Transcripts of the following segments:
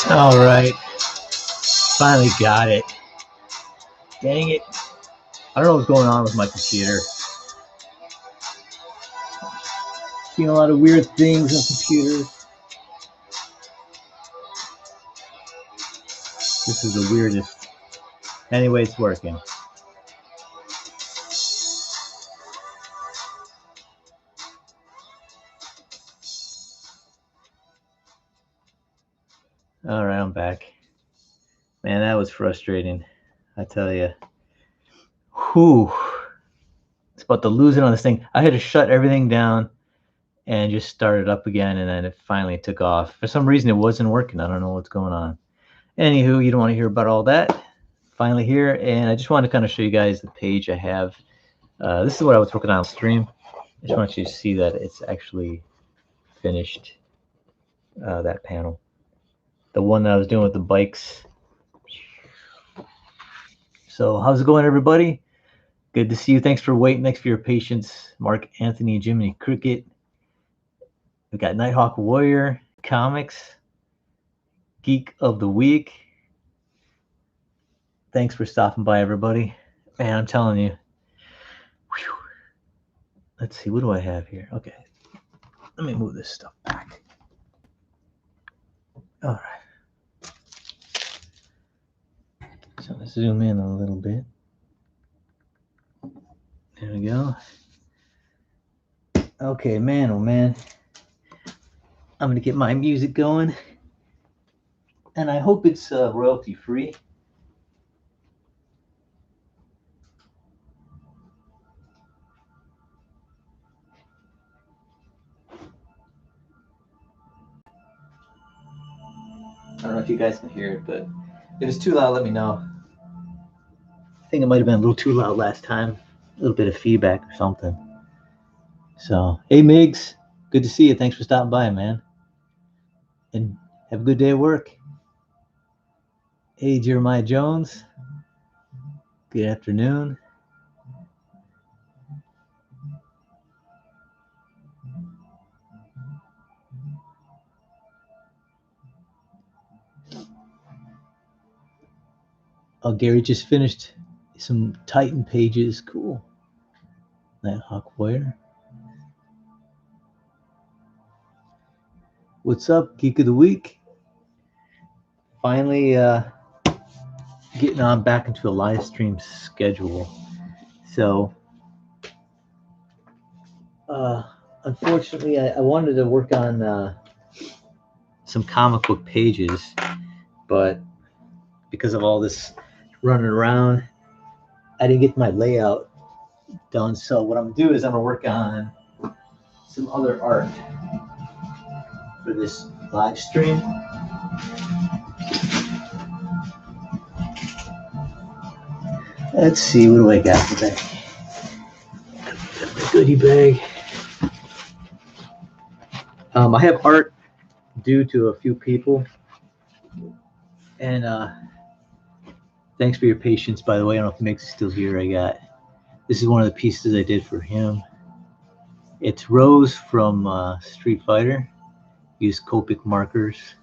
All right, finally got it. Dang it. I don't know what's going on with my computer. Seeing a lot of weird things on computers. This is the weirdest. Anyway, it's working. All right, I'm back. Man, that was frustrating. I tell you. Whew. It's about to lose it on this thing. I had to shut everything down and just start it up again, and then it finally took off. For some reason, it wasn't working. I don't know what's going on. Anywho, you don't want to hear about all that. Finally here, and I just want to kind of show you guys the page I have. This is what I was working on stream. I just want you to see that it's actually finished, that panel. The one that I was doing with the bikes. So how's it going, everybody? Good to see you. Thanks for waiting. Thanks for your patience. Mark, Anthony, Jiminy Cricket. We got Nighthawk Warrior, Comics, Geek of the Week. Thanks for stopping by, everybody. Man, I'm telling you. Whew. Let's see, what do I have here? Okay. Let me move this stuff back. All right. So let's zoom in a little bit. There we go. Okay, man, oh man. I'm going to get my music going. And I hope it's royalty free. I don't know if you guys can hear it, but if it's too loud, let me know. I think it might have been a little too loud last time. A little bit of feedback or something. So, hey, Migs. Good to see you. Thanks for stopping by, man. And have a good day at work. Hey, Jeremiah Jones. Good afternoon. Oh, Gary just finished some Titan pages. Cool. Nighthawk Warrior. What's up, Geek of the Week? Finally getting on back into a live stream schedule. So, unfortunately, I wanted to work on some comic book pages, but because of all this running around, I didn't get my layout done. So what I'm gonna do is I'm gonna work on some other art for this live stream. Let's see, what do I got today? Got my goodie bag. I have art due to a few people, and thanks for your patience, by the way. I don't know if Mick's still here. This is one of the pieces I did for him. It's Rose from Street Fighter. Used Copic markers.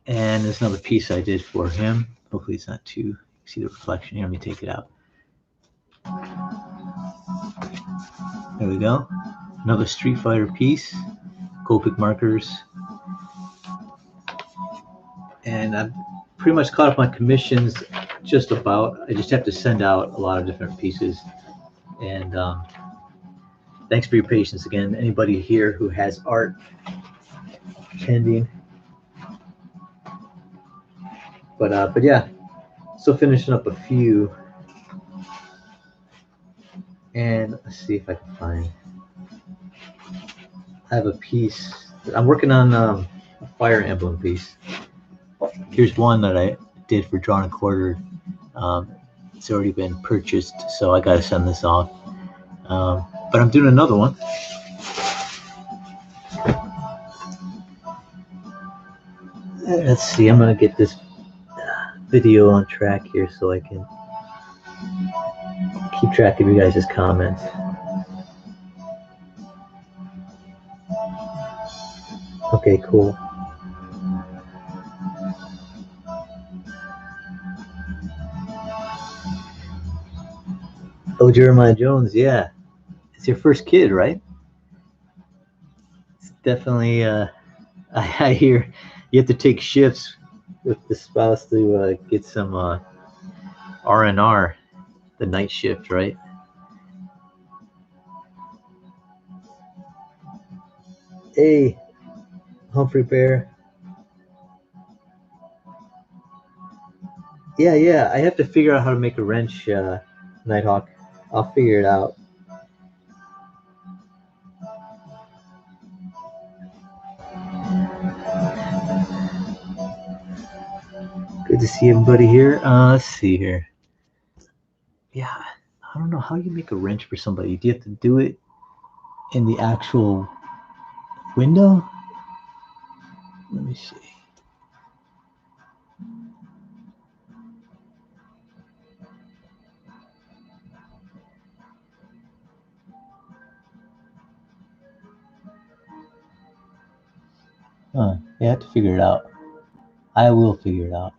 And there's another piece I did for him. Hopefully it's not too, see the reflection here. Let me take it out. There we go. Another Street Fighter piece. Copic markers. And I've pretty much caught up on commissions just about. I just have to send out a lot of different pieces. And thanks for your patience again. Anybody here who has art pending. But yeah, still finishing up a few. And let's see if I can find. I have a piece. I'm working on a Fire Emblem piece. Here's one that I did for Drawn and Quartered. It's already been purchased, so I got to send this off. But I'm doing another one. Let's see. I'm going to get this video on track here so I can keep track of you guys' comments. Okay, cool. Oh, Jeremiah Jones, yeah. It's your first kid, right? It's definitely, I hear you have to take shifts with the spouse to get some R&R, the night shift, right? Hey, Humphrey Bear. Yeah. I have to figure out how to make a wrench, Nighthawk. I'll figure it out. Good to see everybody here. Let's see here. Yeah, I don't know how you make a wrench for somebody. Do you have to do it in the actual window? Let me see. You have to figure it out. I will figure it out.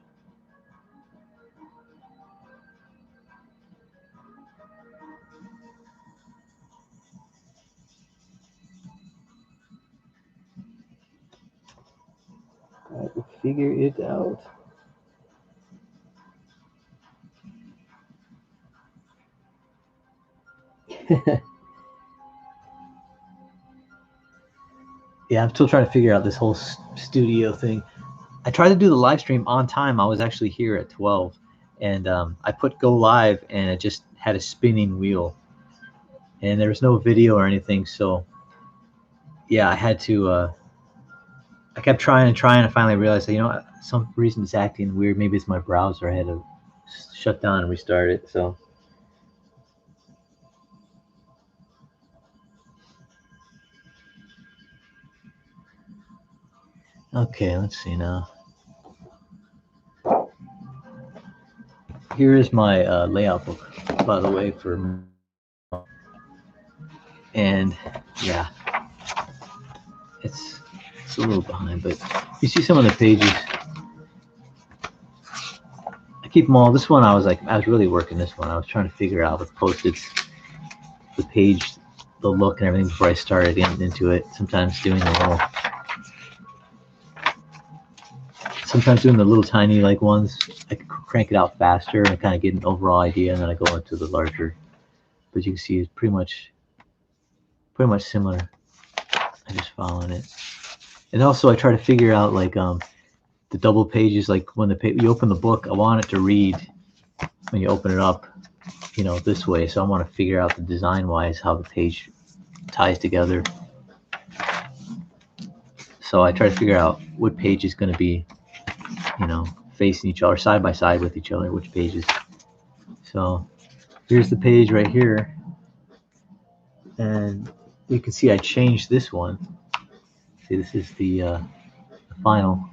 I will figure it out. Yeah, I'm still trying to figure out this whole studio thing. I tried to do the live stream on time. I was actually here at 12, and I put go live, and it just had a spinning wheel, and there was no video or anything. So yeah, I had to. I kept trying and trying, and finally realized that some reason it's acting weird. Maybe it's my browser. I had to shut down and restart it. So okay, let's see now. Here is my layout book, by the way, for and yeah, it's a little behind, but you see some of the pages. I keep them all. This one I was really working this one. I was trying to figure out with post-its, the page, the look and everything before I started into it. Sometimes doing the little tiny ones, I could crank it out faster and kind of get an overall idea, and then I go into the larger. But you can see it's pretty much similar. I just following it, and also I try to figure out the double pages. Like when you open the book, I want it to read when you open it up, this way. So I want to figure out the design wise how the page ties together. So I try to figure out what page is going to be, facing each other, side by side with each other, which pages. So here's the page right here. And you can see I changed this one. See, this is the final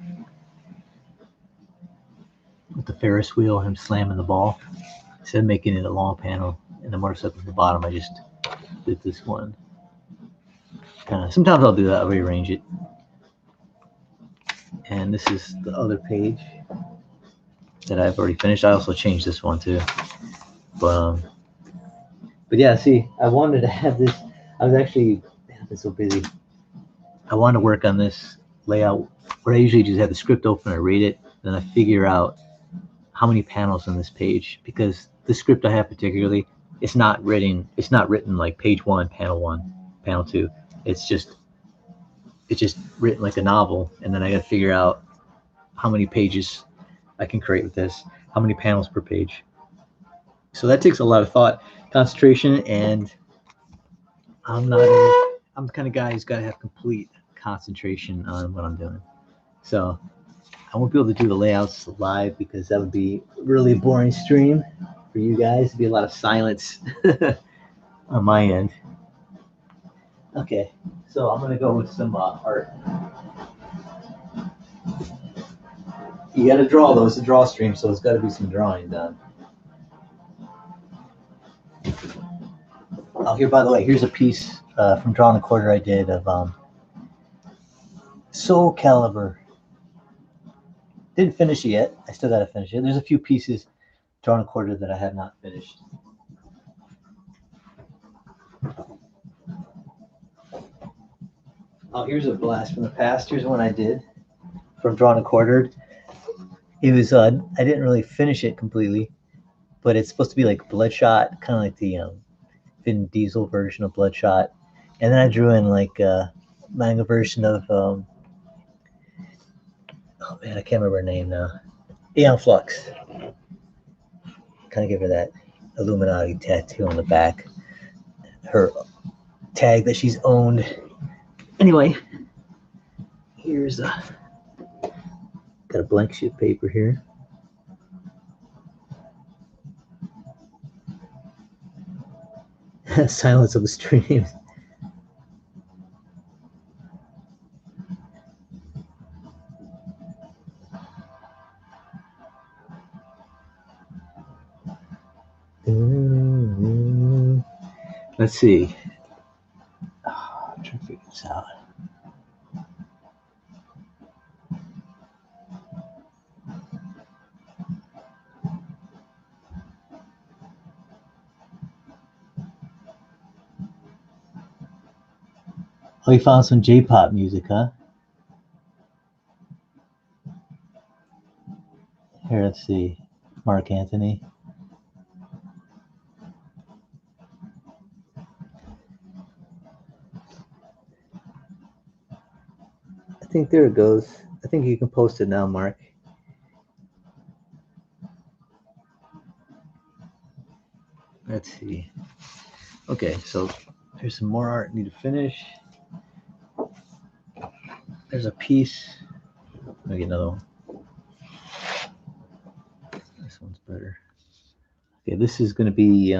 with the Ferris wheel, him slamming the ball. Instead of making it a long panel and the motorcycle at the bottom, I just did this one. Sometimes I'll do that. I'll rearrange it. And this is the other page that I've already finished. I also changed this one too. But yeah, see, I wanted to have this. I've been so busy. I wanted to work on this layout where I usually just have the script open, I read it, then I figure out how many panels on this page, because the script I have particularly, it's not written like page 1, panel 2. It's just written like a novel, and then I got to figure out how many pages I can create with this, how many panels per page. So that takes a lot of thought, concentration, and I'm the kind of guy who's got to have complete concentration on what I'm doing. So I won't be able to do the layouts live because that would be a really boring stream for you guys. It'd be a lot of silence on my end. Okay, so I'm gonna go with some art. You got to draw though. It's a DrawStream, so there's got to be some drawing done. Oh, here, by the way, here's a piece from Drawn a Quarter I did of Soul Calibur. Didn't finish it yet. I still got to finish it. There's a few pieces Drawn a Quarter that I have not finished. Oh, here's a blast from the past. Here's one I did from Drawn and Quartered. It was I didn't really finish it completely, but it's supposed to be like Bloodshot, kind of like the Vin Diesel version of Bloodshot. And then I drew in like a manga version of oh man, I can't remember her name now. Aeon Flux. Kind of give her that Illuminati tattoo on the back. Her tag that she's owned. Anyway, here's got a blank sheet of paper here. Silence of the streams. Let's see. I'm trying to figure this out. Oh, you found some J-pop music, huh? Here, let's see. Mark Anthony. I think there it goes. I think you can post it now, Mark. Let's see. Okay, so here's some more art I need to finish. There's a piece. Let me get another one. This one's better. Okay, this is going to be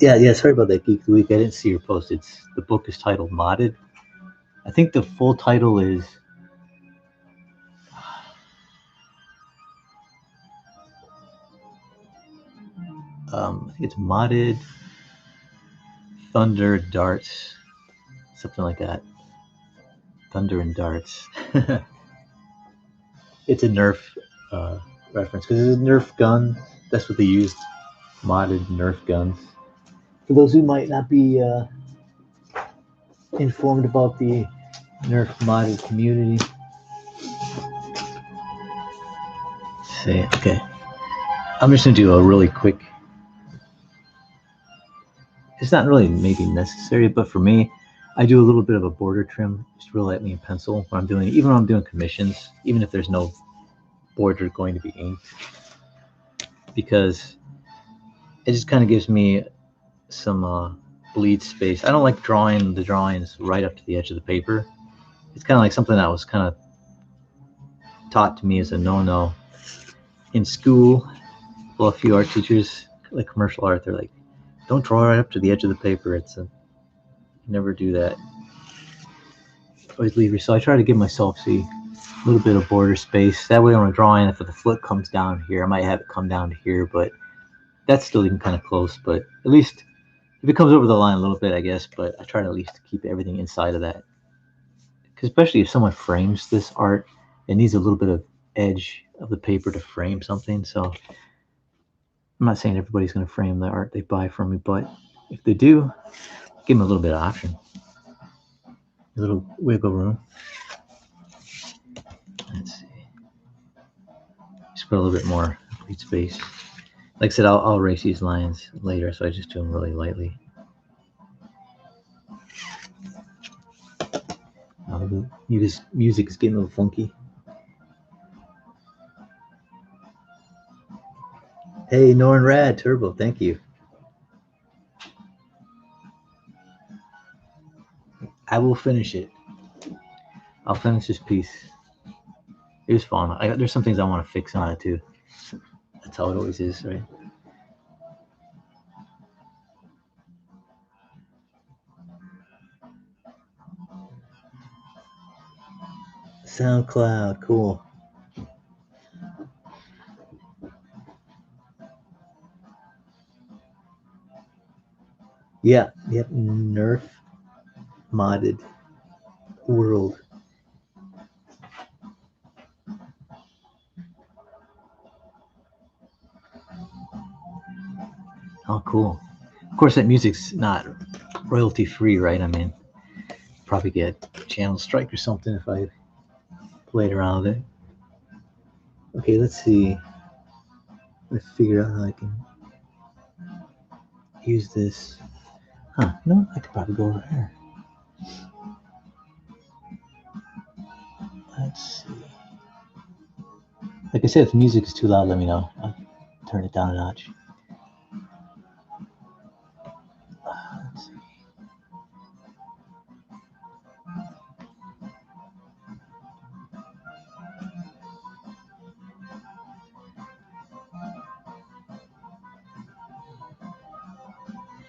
yeah, sorry about that, Geek of the Week. I didn't see your post. The book is titled Modded. I think the full title is I think it's Modded Thunder Darts, something like that. Thunder and Darts. It's a Nerf reference because it's a Nerf gun. That's what they used. Modded Nerf guns. For those who might not be informed about the Nerf modded community. See, okay. I'm just gonna do a really quick. It's not really maybe necessary, but for me, I do a little bit of a border trim, just real lightly in pencil when I'm doing, even when I'm doing commissions, even if there's no border going to be inked, because it just kind of gives me some bleed space. I don't like drawing the drawings right up to the edge of the paper. It's kind of like something that was kind of taught to me as a no-no in school. Well, a few art teachers, like commercial art, they're like, don't draw right up to the edge of the paper. It's a never do that. Always leave your. So I try to give myself a little bit of border space. That way when I'm drawing, if the foot comes down here, I might have it come down to here, but that's still even kind of close. But at least if it comes over the line a little bit, I guess, but I try to at least keep everything inside of that. Because especially if someone frames this art, it needs a little bit of edge of the paper to frame something. So I'm not saying everybody's going to frame the art they buy from me, but if they do, give them a little bit of option, a little wiggle room. Let's see. Just put a little bit more complete space. Like I said, I'll erase these lines later, so I just do them really lightly. The music is getting a little funky. Hey, Norn Rad Turbo, thank you. I will finish it. I'll finish this piece. It was fun. There's some things I want to fix on it too. That's how it always is, right? SoundCloud, cool. Yeah, yep, Nerf modded world. Oh, cool. Of course, that music's not royalty free, right? I mean, probably get channel strike or something if I played around with it. Okay, let's see. I figure out how I can use this. Huh, no, I could probably go over here. Let's see. Like I said, if the music is too loud, let me know. I'll turn it down a notch. Let's see.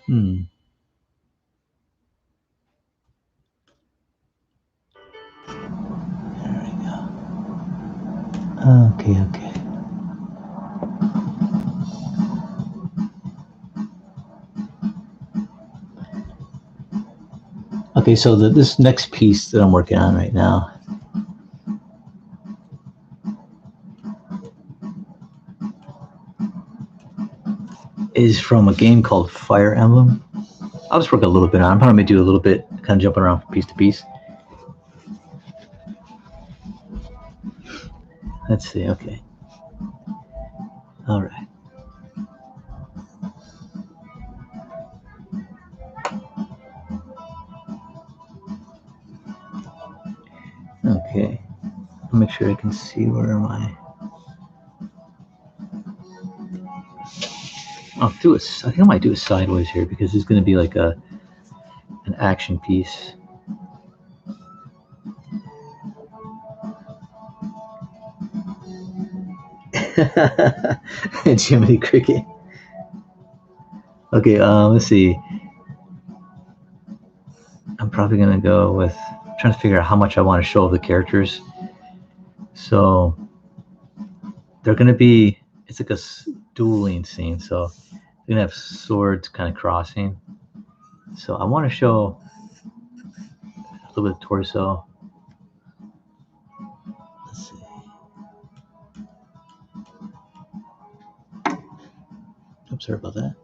Hmm. There we go. Okay. Okay, so this next piece that I'm working on right now is from a game called Fire Emblem. I'll just work a little bit on it. I'm probably do a little bit, kind of jumping around from piece to piece. Let's see, okay. All right. Okay. I'll make sure I can see where am I. I think I might do it sideways here because it's going to be like an action piece. Jiminy Cricket. Okay, let's see. I'm probably gonna go with trying to figure out how much I want to show of the characters. So they're gonna be. It's like a dueling scene. So they're gonna have swords kind of crossing. So I want to show a little bit of torso. Let's see. Oops, sorry about that.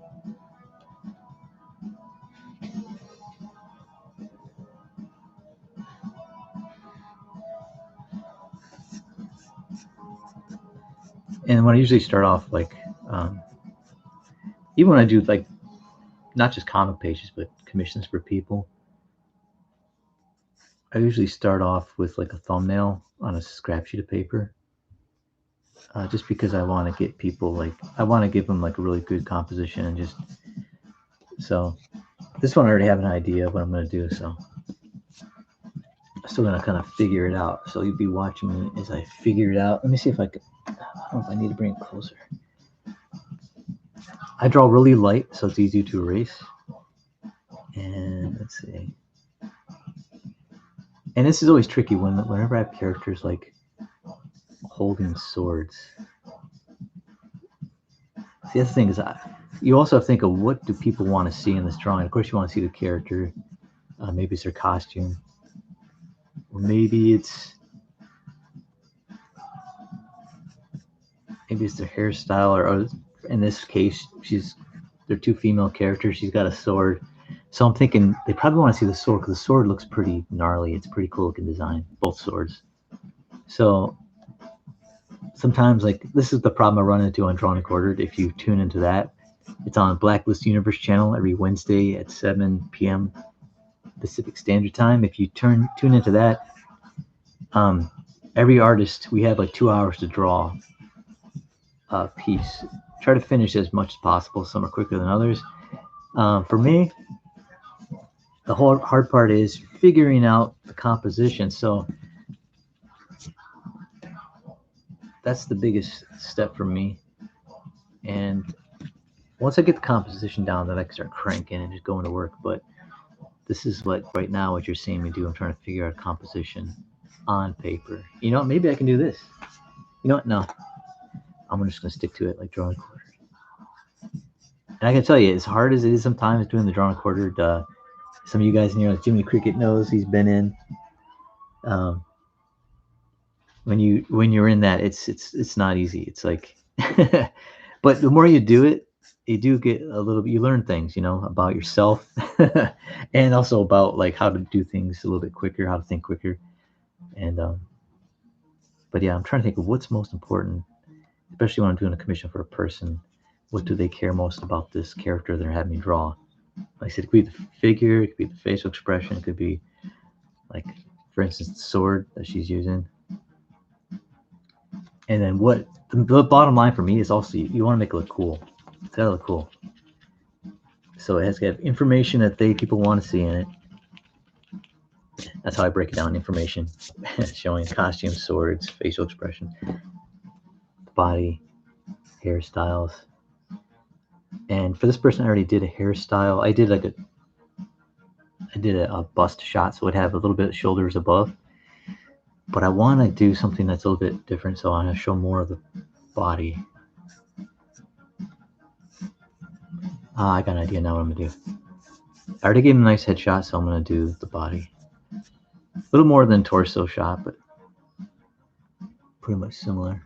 And when I usually start off, like, even when I do like not just comic pages, but commissions for people, I usually start off with like a thumbnail on a scrap sheet of paper, just because I want to get people like I want to give them like a really good composition and just so. This one I already have an idea of what I'm going to do, so I'm still going to kind of figure it out. So you'll be watching me as I figure it out. Let me see if I can. I don't know if I need to bring it closer. I draw really light, so it's easy to erase. And let's see. And this is always tricky whenever I have characters like holding swords. See, that's the thing is, you also have to think of what do people want to see in this drawing. Of course, you want to see the character. Maybe it's their costume, or maybe it's their hairstyle, or in this case, they're two female characters. She's got a sword, so I'm thinking they probably want to see the sword because the sword looks pretty gnarly. It's pretty cool looking design, both swords. So sometimes, like, this is the problem I run into on Drawn and Quartered. If you tune into that, it's on Blacklist Universe channel every Wednesday at 7 p.m. Pacific Standard Time. If you tune into that, every artist, we have like 2 hours to draw a piece. Try to finish as much as possible. Some are quicker than others. For me, the whole hard part is figuring out the composition. So that's the biggest step for me. And once I get the composition down, then I can start cranking and just going to work. But this is what right now what you're seeing me do. I'm trying to figure out composition on paper. You know what? Maybe I can do this. You know what? No, I'm just gonna stick to it like drawing quarter. And I can tell you, as hard as it is sometimes doing the drawn and quartered, some of you guys, you know, Jimmy Cricket knows, he's been in. Um, when you're in that, it's not easy. It's like, but the more you do it, you do get a little bit. You learn things, you know, about yourself, and also about like how to do things a little bit quicker, how to think quicker, and but yeah, I'm trying to think of what's most important, especially when I'm doing a commission for a person. What do they care most about this character they're having me draw? Like I said, it could be the figure, it could be the facial expression, it could be like, for instance, the sword that she's using. And then what the bottom line for me is also you want to make it look cool. It's gotta look cool. So it has to have information that people want to see in it. That's how I break it down. Information showing costume, swords, facial expression, body, hairstyles. And for this person, I already did a hairstyle. I did a bust shot, so it would have a little bit of shoulders above. But I want to do something that's a little bit different, so I want to show more of the body. I got an idea now what I'm going to do. I already gave him a nice headshot, so I'm going to do the body. A little more than torso shot, but pretty much similar.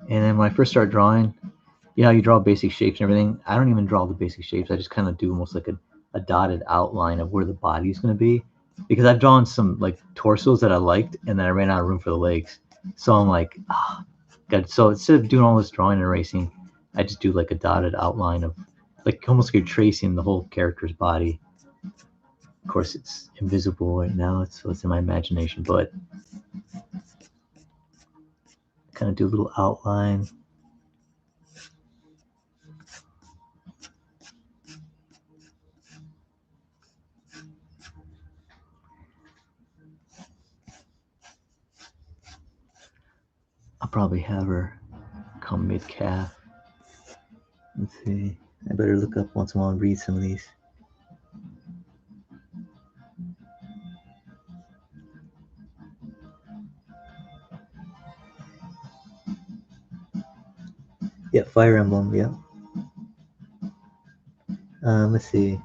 And then when I first start drawing, you know, you draw basic shapes and everything. I don't even draw the basic shapes. I just kind of do almost like a dotted outline of where the body is going to be. Because I've drawn some like torsos that I liked, and then I ran out of room for the legs. So I'm like, God. So instead of doing all this drawing and erasing, I just do like a dotted outline of like almost like you're tracing the whole character's body. Of course, it's invisible right now, so it's in my imagination, but kind of do a little outline. I'll probably have her come mid-calf. Let's see. I better look up once in a while and read some of these. Yeah, Fire Emblem, yeah. Let's see.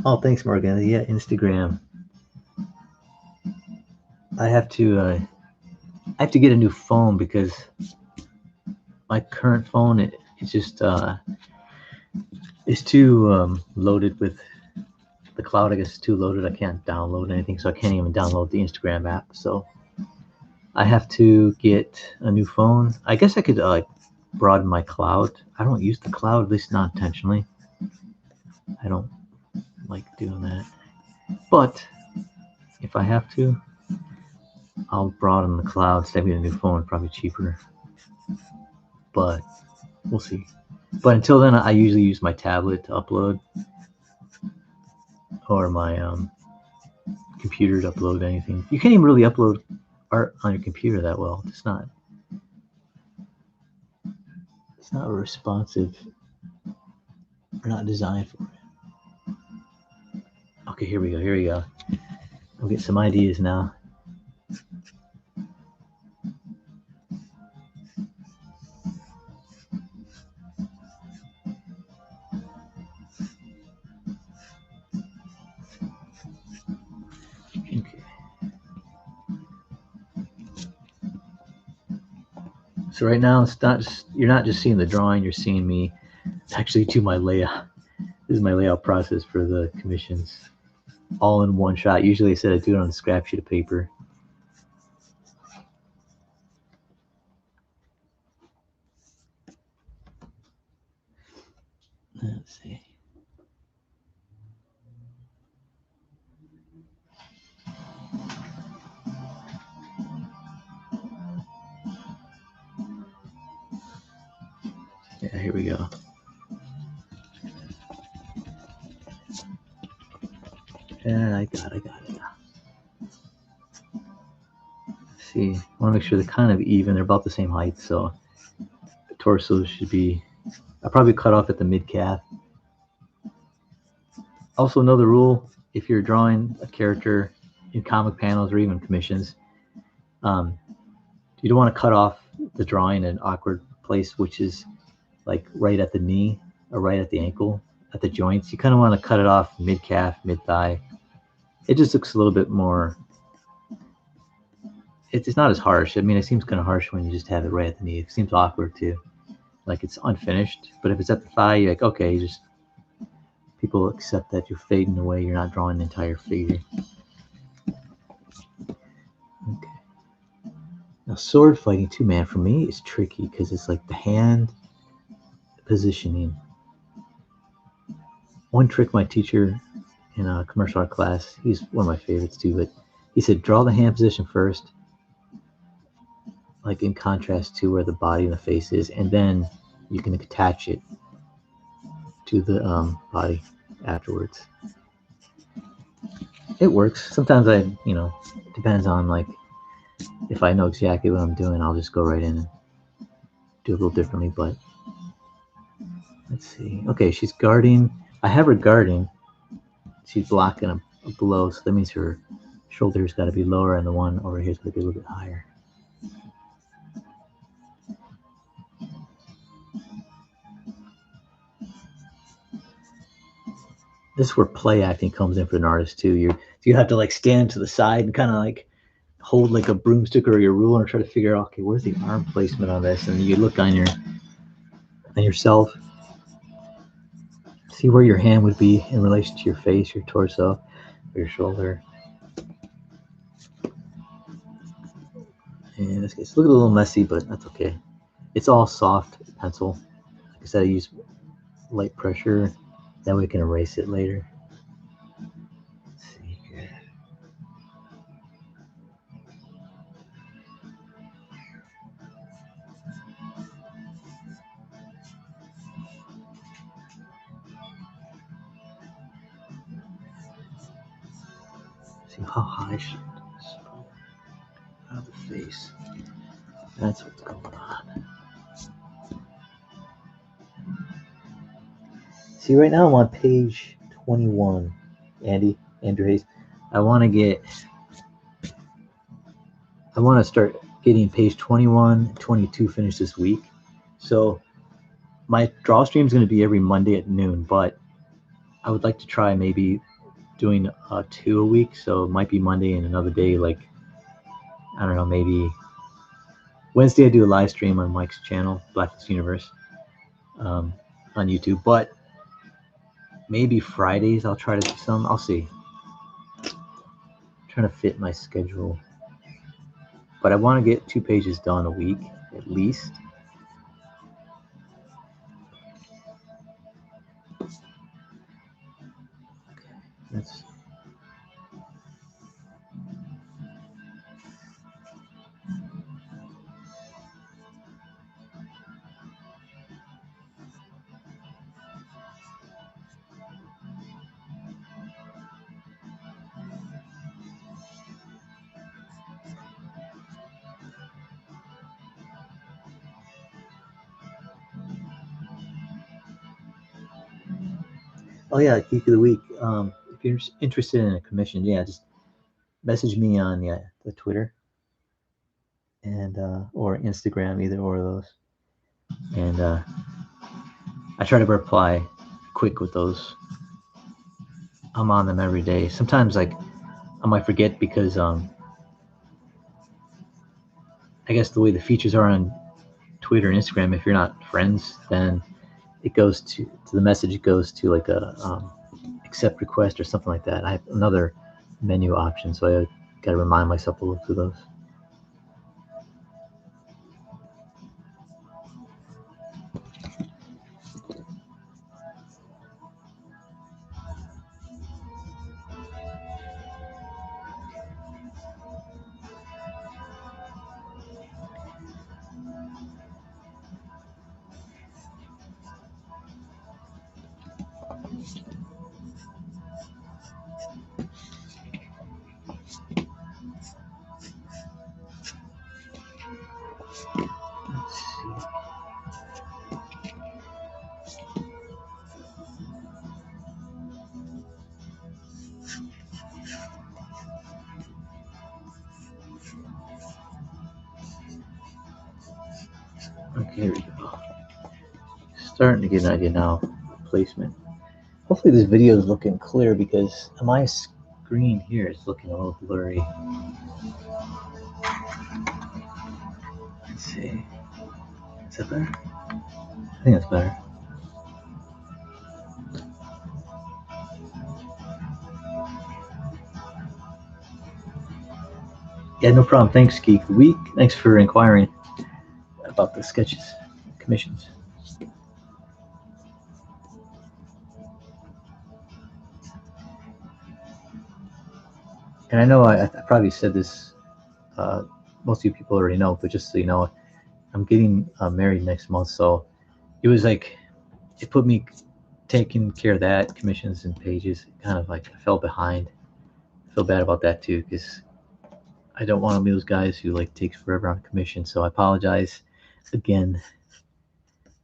Oh, thanks, Morgan. Yeah, Instagram. I have to get a new phone because my current phone it's just it's too loaded with the cloud. I guess it's too loaded. I can't download anything, so I can't even download the Instagram app. So I have to get a new phone. I guess I could broaden my cloud. I don't use the cloud, at least not intentionally. I don't like doing that. But if I have to, I'll broaden the cloud. Instead of getting a new phone, probably cheaper. But we'll see. But until then, I usually use my tablet to upload, or my computer to upload anything. You can't even really upload art on your computer that well. It's not responsive. We're not designed for it. Okay, here we go. I'll get some ideas now. Okay. So right now, you're not just seeing the drawing, you're seeing me actually do my layout. This is my layout process for the commissions, all in one shot. Usually I said I do it on a scrap sheet of paper. Let's see. Yeah, here we go. And I got it. Let's see, I want to make sure they're kind of even. They're about the same height, so the torso should be. I'll probably cut off at the mid calf. Also, another rule: if you're drawing a character in comic panels or even commissions, You don't want to cut off the drawing in an awkward place, which is like right at the knee or right at the ankle, at the joints. You kind of want to cut it off mid calf, mid thigh. It just looks a little bit more. It's not as harsh. I mean, it seems kind of harsh when you just have it right at the knee. It seems awkward too, like it's unfinished. But if it's at the thigh, you're like, okay, you just people accept that you're fading away. You're not drawing the entire figure. Okay. Now, sword fighting too, man, for me is tricky because it's like the hand positioning. One trick my teacher in a commercial art class, he's one of my favorites too, but he said draw the hand position first, like in contrast to where the body and the face is, and then you can attach it to the body afterwards. It works. Sometimes it depends on like if I know exactly what I'm doing, I'll just go right in and do a little differently. But let's see. Okay, she's guarding. I have her guarding. She's blocking a blow, so that means her shoulder's got to be lower, and the one over here's got to be a little bit higher. This is where play acting comes in for an artist too. You have to like stand to the side and kind of like hold like a broomstick or your ruler and try to figure out, okay, where's the arm placement on this, and you look on yourself, see where your hand would be in relation to your face, your torso, or your shoulder. And this gets a little messy, but that's okay. It's all soft pencil. Like I said, I use light pressure. That way we can erase it later. Let's see here. See how high should out of the face. That's what's going on. See, right now I'm on page 21. Andrew Hayes. I want to start getting page 21, 22 finished this week. So my DrawStream is going to be every Monday at noon, but I would like to try maybe doing 2 a week. So it might be Monday and another day, like, I don't know, maybe Wednesday I do a live stream on Mike's channel, Blackness Universe, on YouTube. But maybe Fridays I'll try to do some. I'll see. I'm trying to fit my schedule. But I want to get 2 pages done a week at least. That's Oh yeah, Geek of the Week. If you're interested in a commission, yeah, just message me on the Twitter and or Instagram, either or of those. And I try to reply quick with those. I'm on them every day. Sometimes like I might forget because I guess the way the features are on Twitter and Instagram, if you're not friends, then it goes to the message. It goes to like a accept request or something like that. I have another menu option, so I got to remind myself to look through those. Here we go. Starting to get an idea now. Placement. Hopefully this video is looking clear because my screen here is looking a little blurry. Let's see. Is that better? I think that's better. Yeah, no problem. Thanks, Geek the Week. Thanks for inquiring about the sketches, commissions. And I know I probably said this, most of you people already know, but just so you know, I'm getting married next month. So it was like, it put me taking care of that, commissions and pages, kind of like I fell behind. I feel bad about that too, because I don't want to be those guys who like takes forever on commission. So I apologize again.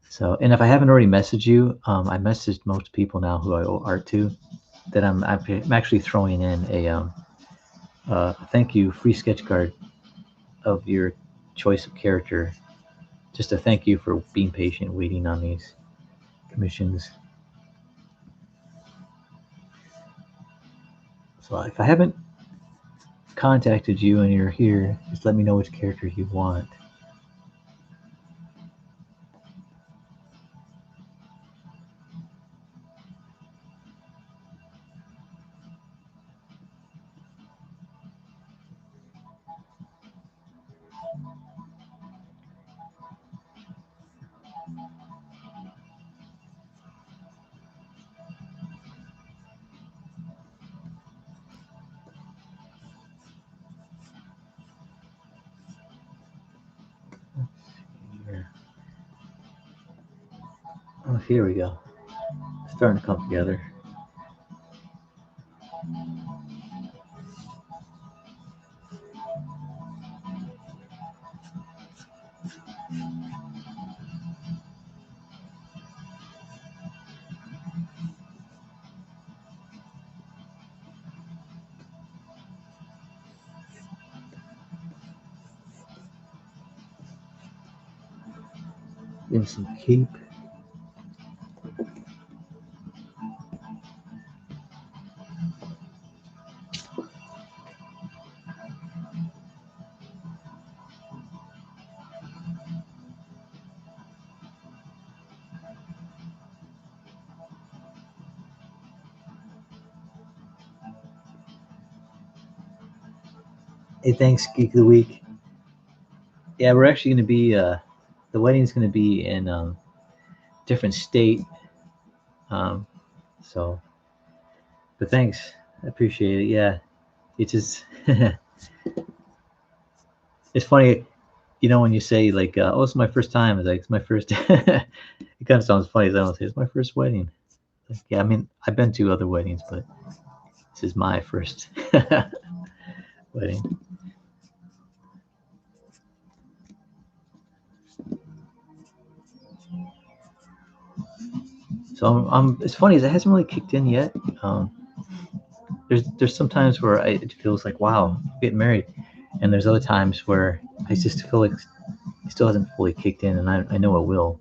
So, and if I haven't already messaged you, I messaged most people now who I owe art to, that I'm actually throwing in a thank you free sketch card of your choice of character, just to thank you for being patient, waiting on these commissions. So if I haven't contacted you and you're here, just let me know which character you want. Oh, here we go. It's starting to come together. Give him some cape. Hey, thanks, Geek of the Week. Yeah, we're actually going to be, the wedding's going to be in different state. So, but thanks. I appreciate it. Yeah, it just, it's funny, you know, when you say like, oh, it's my first time. It's like, it's my first, it kind of sounds funny. I don't say it's my first wedding. Like, yeah, I mean, I've been to other weddings, but this is my first wedding. So it's funny, it hasn't really kicked in yet. There's some times where it feels like, wow, I'm getting married, and there's other times where I just feel like it still hasn't fully kicked in, and I know it will.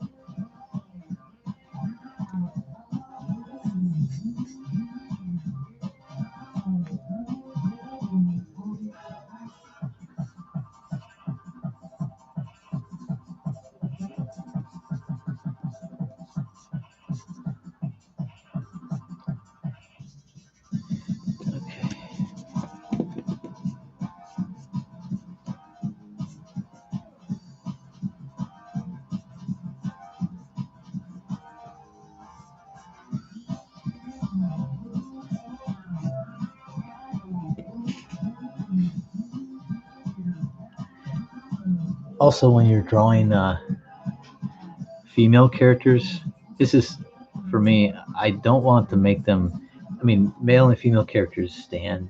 Also, when you're drawing female characters, this is, for me, I don't want to make them, I mean, male and female characters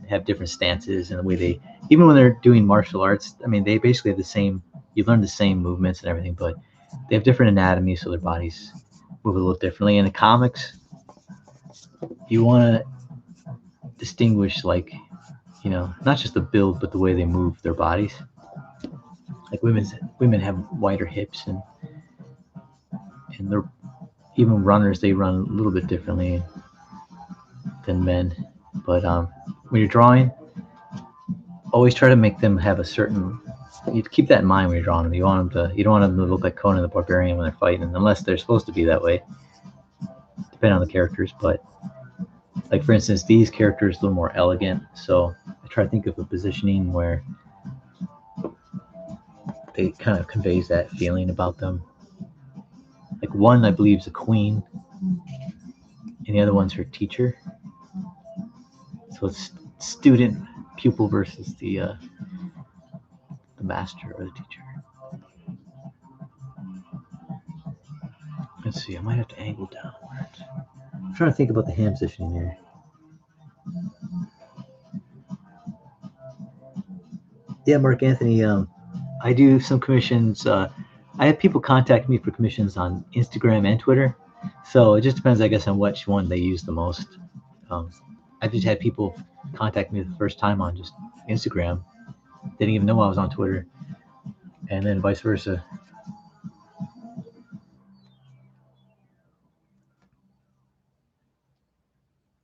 have different stances, and the way they, even when they're doing martial arts, I mean, they basically have the same, you learn the same movements and everything, but they have different anatomy, so their bodies move a little differently. In the comics, you want to distinguish, like, you know, not just the build, but the way they move their bodies. Like women have wider hips, and and they're even runners. They run a little bit differently than men. But when you're drawing, always try to make them have a certain. You keep that in mind when you're drawing them. You want them to. You don't want them to look like Conan the Barbarian when they're fighting, unless they're supposed to be that way, depending on the characters. But like for instance, these characters are a little more elegant, so I try to think of a positioning where they kind of conveys that feeling about them. Like one, I believe, is a queen, and the other one's her teacher. So it's student pupil versus the master or the teacher. Let's see. I might have to angle downwards. I'm trying to think about the hand positioning here. Yeah, Mark Anthony. I do some commissions. I have people contact me for commissions on Instagram and Twitter. So it just depends, I guess, on which one they use the most. I just had people contact me the first time on just Instagram. Didn't even know I was on Twitter. And then vice versa.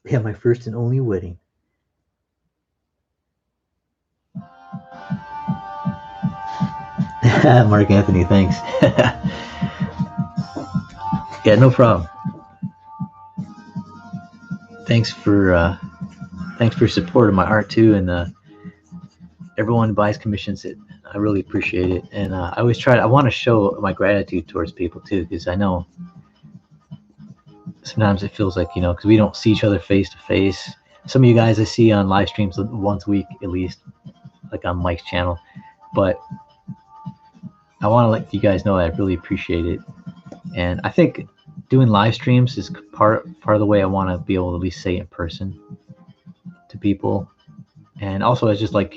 Yeah, my first and only wedding. Mark Anthony, thanks. Yeah, no problem. Thanks for support of my art too, and everyone who buys commissions it. I really appreciate it, and I always try. I want to show my gratitude towards people too, because I know sometimes it feels like because we don't see each other face to face. Some of you guys I see on live streams once a week at least, like on Mike's channel, but I want to let you guys know I really appreciate it, and I think doing live streams is part of the way I want to be able to at least say it in person to people, and also it's just like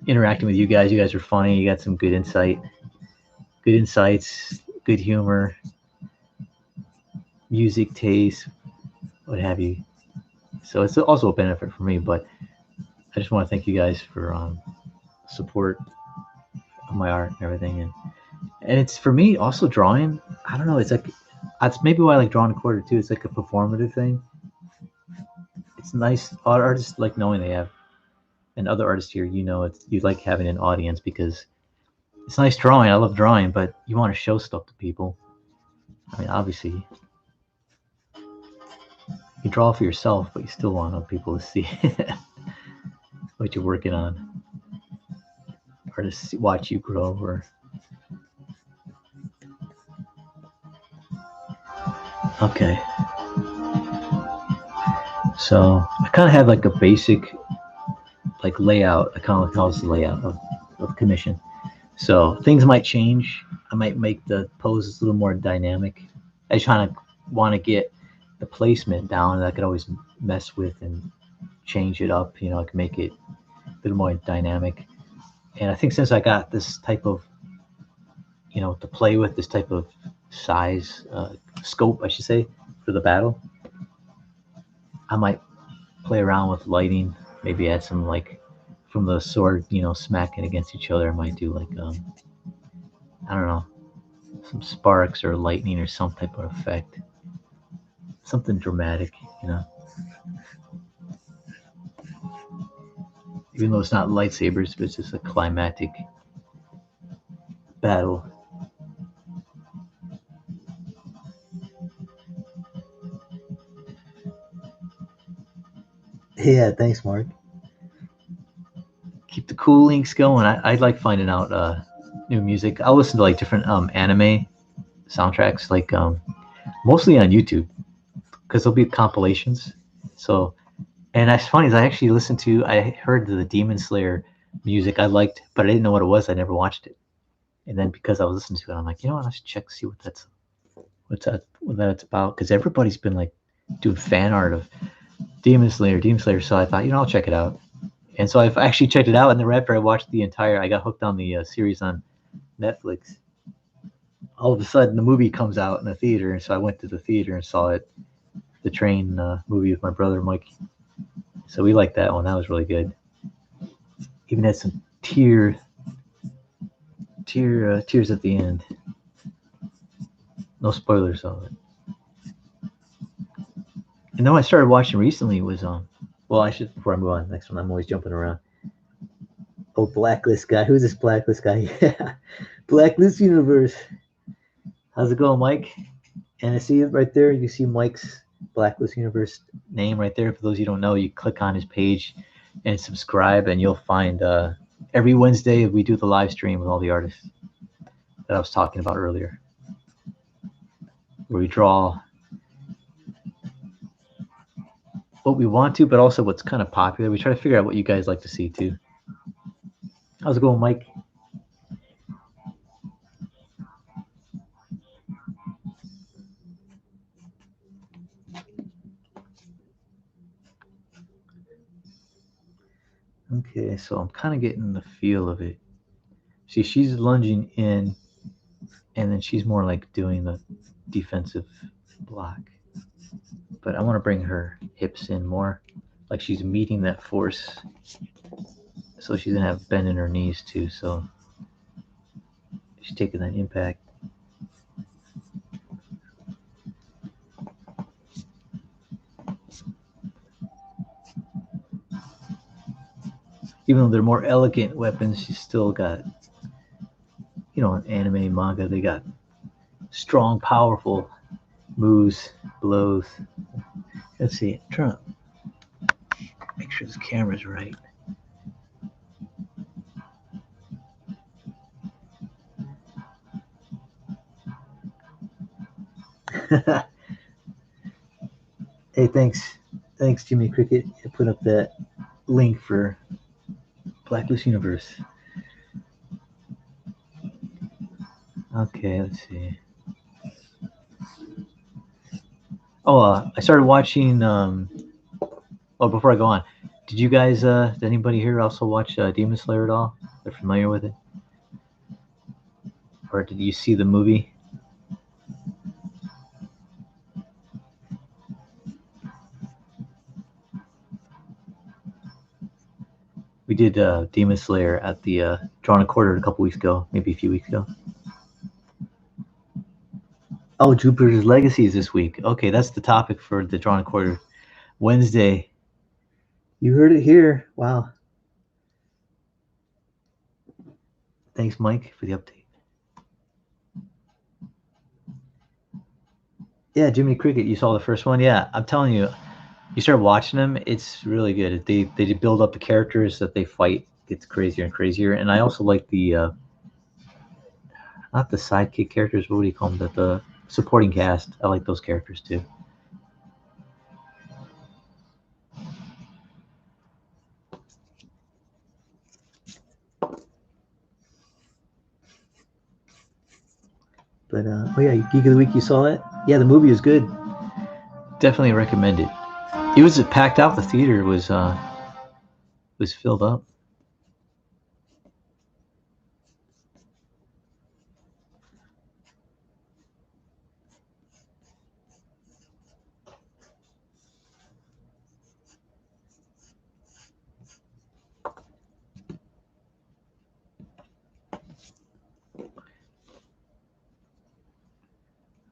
interacting with you guys. You guys are funny. You got some good insights, good humor, music taste, what have you. So it's also a benefit for me. But I just want to thank you guys for support of my art and everything, and it's for me also drawing. I don't know. It's like that's maybe why I like drawing a quarter too. It's like a performative thing. It's nice. Artists like knowing they have, and other artists here, you like having an audience because it's nice drawing. I love drawing, but you want to show stuff to people. I mean, obviously, you draw for yourself, but you still want other people to see what you're working on, or to watch you grow. Or okay, so I kind of have like a basic like layout. I kind of call this the layout of commission. So things might change. I might make the poses a little more dynamic. I just kind of want to get the placement down that I could always mess with and change it up. I can make it a little more dynamic. And I think since I got this type of, to play with this type of size, scope, I should say, for the battle, I might play around with lighting, maybe add some like from the sword, smacking against each other. I might do like, I don't know, some sparks or lightning or some type of effect. Something dramatic, Even though it's not lightsabers, but it's just a climactic battle. Yeah, thanks, Mark. Keep the cool links going. I like finding out new music. I'll listen to like different anime soundtracks, like mostly on YouTube, because there'll be compilations. So, and that's funny is I heard the Demon Slayer music I liked, but I didn't know what it was. I never watched it, and then because I was listening to it, I'm like, what? Let's check see what that's about, because everybody's been like doing fan art of Demon Slayer. So I thought, I'll check it out. And so I've actually checked it out, and then right after I watched I got hooked on the series on Netflix. All of a sudden, the movie comes out in the theater, and so I went to the theater and saw it, the train movie with my brother Mike. So we liked that one. That was really good. Even had some tears at the end. No spoilers of it. And then what I started watching recently was well, I should before I move on to the next one. I'm always jumping around. Oh, Blacklist guy. Who's this Blacklist guy? Yeah, Blacklist Universe. How's it going, Mike? And I see it right there. You see Mike's Blacklist Universe name right there. For those you don't know, you click on his page and subscribe, and you'll find every Wednesday we do the live stream with all the artists that I was talking about earlier, where we draw what we want to, but also what's kind of popular. We try to figure out what you guys like to see too. How's it going, Mike? Okay, so I'm kind of getting the feel of it. See, she's lunging in, and then she's more like doing the defensive block. But I want to bring her hips in more, like she's meeting that force. So she's gonna have bend in her knees too. So she's taking that impact. Even though they're more elegant weapons, she's still got, you know, an anime manga. They got strong, powerful moves, blows. Let's see. I'm trying to make sure this camera's right. Hey, thanks, Jimmy Cricket. I put up that link for Blacklist Universe. Okay, let's see. Oh, I started watching. Oh, before I go on, did you guys? Did anybody here also watch Demon Slayer at all? They're familiar with it, or did you see the movie? We did Demon Slayer at the Drawn and Quartered a couple weeks ago, maybe a few weeks ago. Oh, Jupiter's Legacy is this week. Okay, that's the topic for the Drawn and Quartered Wednesday. You heard it here. Wow. Thanks, Mike, for the update. Yeah, Jimmy Cricket, you saw the first one? Yeah, I'm telling you, you start watching them, it's really good. They build up the characters that they fight, gets crazier and crazier. And I also like the not the sidekick characters, what do you call them? The supporting cast. I like those characters too. But oh yeah, Geek of the Week, you saw it? Yeah, the movie was good. Definitely recommend it. It was packed out. The theater was filled up.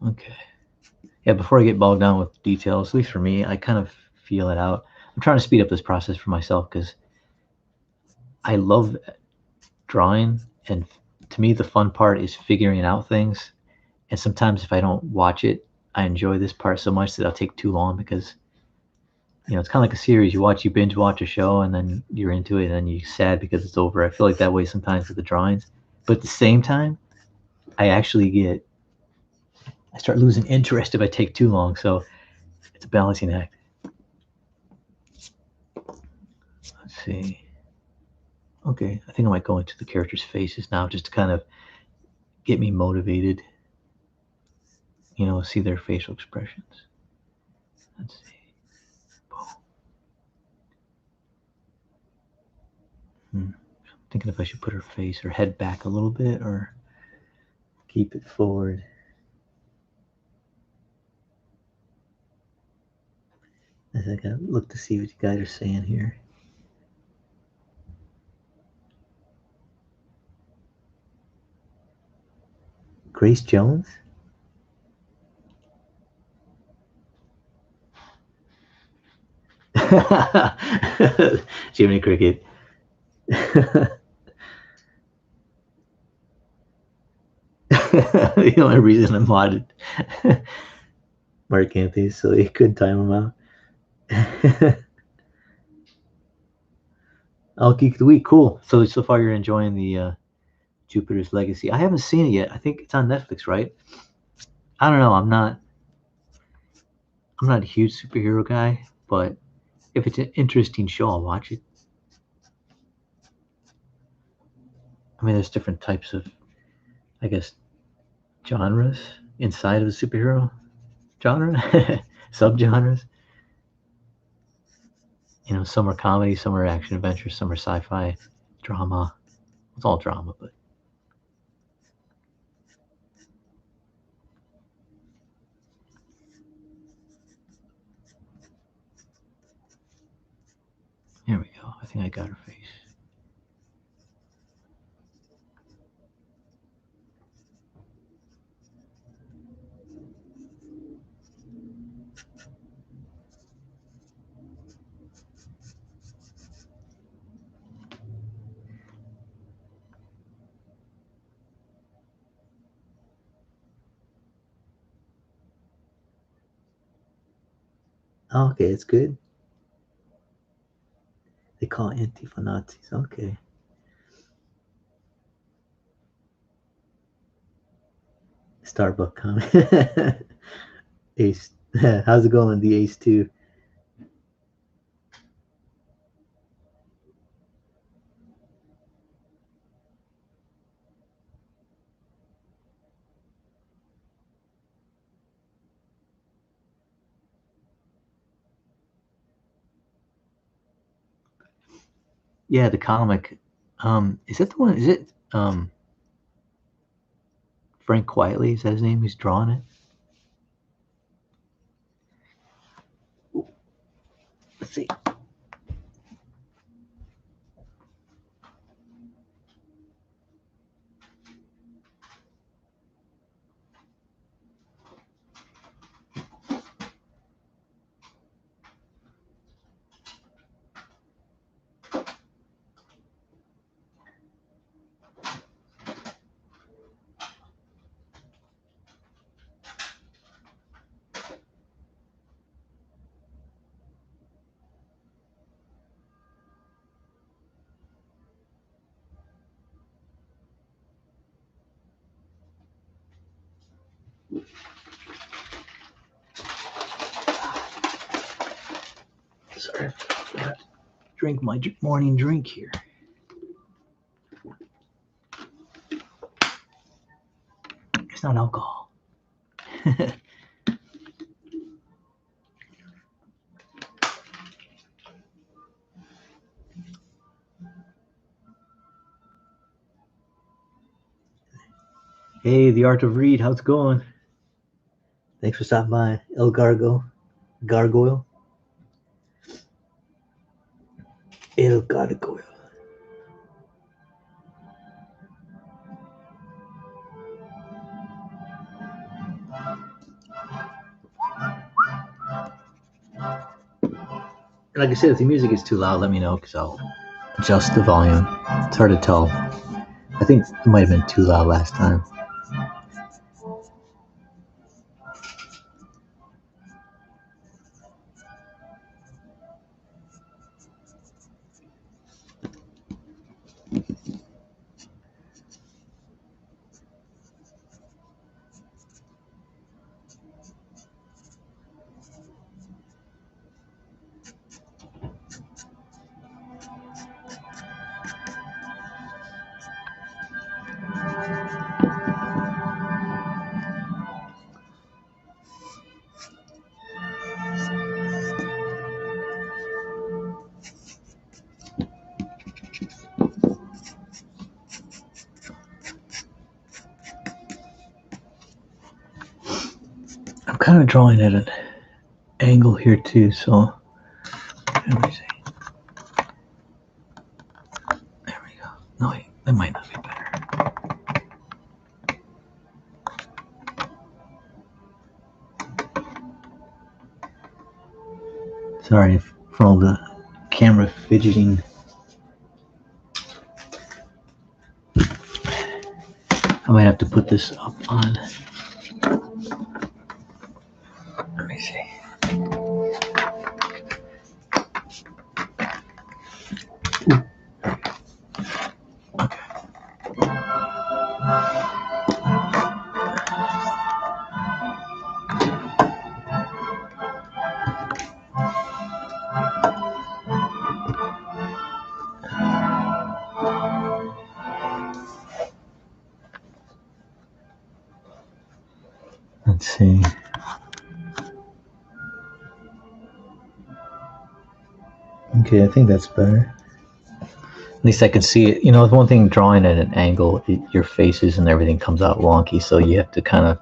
Okay. Yeah, before I get bogged down with details, at least for me, I kind of feel it out. I'm trying to speed up this process for myself because I love drawing, and to me, the fun part is figuring out things. And sometimes if I don't watch it, I enjoy this part so much that I'll take too long because, you know, it's kind of like a series. You binge watch a show, and then you're into it, and then you're sad because it's over. I feel like that way sometimes with the drawings. But at the same time, I start losing interest if I take too long. So it's a balancing act. Let's see. Okay, I think I might go into the characters' faces now just to kind of get me motivated. You know, see their facial expressions. Let's see. I'm thinking if I should put her face or head back a little bit or keep it forward. I think I look to see what you guys are saying here. Grace Jones? Jiminy Cricket. The only reason I modded Mark Anthony so he could time him out. I'll geek the week. Cool. So far you're enjoying the Jupiter's Legacy. I haven't seen it yet. I think it's on Netflix, right? I don't know. I'm not a huge superhero guy, but if it's an interesting show, I'll watch it. I mean, there's different types of, I guess, genres inside of the superhero genre, subgenres. You know, some are comedy, some are action adventure, some are sci-fi, drama. It's all drama, but here we go. I think I got her face. Oh, okay, it's good. They call it Antifa Nazis. Okay. Starbuck comment. Ace. How's it going, the Ace 2? Yeah, the comic. Is that the one? Is it Frank Quietly? Is that his name? Who's drawing it? Let's see. Sorry, I gotta drink my morning drink here. It's not alcohol. Hey, the Art of Read, how's it going? Thanks for stopping by, El Gargoyle. El Gargoyle. Like I said, if the music is too loud, let me know because I'll adjust the volume. It's hard to tell. I think it might have been too loud last time. I'm kind of drawing at an angle here too, so let me see. There we go. No, wait, that might not be better. Sorry for all the camera fidgeting. I might have to put this up on. Let me see. Okay. Let's see. Okay, I think that's better. At least I can see it. You know, one thing, drawing at an angle, your faces and everything comes out wonky, so you have to kind of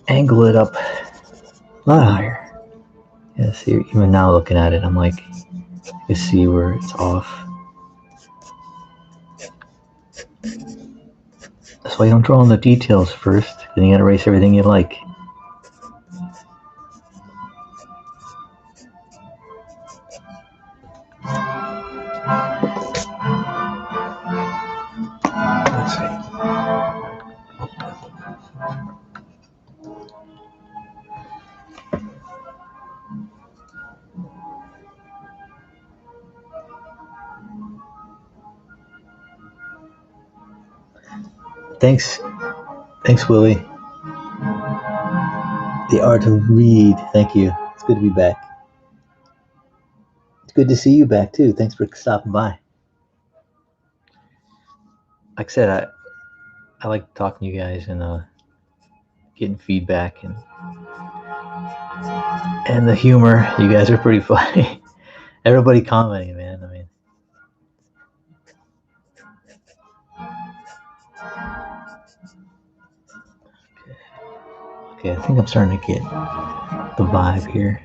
angle it up a lot higher. Yeah, see, even now looking at it, I'm like, you see where it's off. That's why you don't draw on the details first, then you gotta erase everything you like. Let's see. Thanks, Willie. The Art of Read. Thank you. It's good to be back. It's good to see you back too. Thanks for stopping by. Like I said, I like talking to you guys and getting feedback and the humor. You guys are pretty funny. Everybody commenting, man. I mean, okay, I think I'm starting to get the vibe here.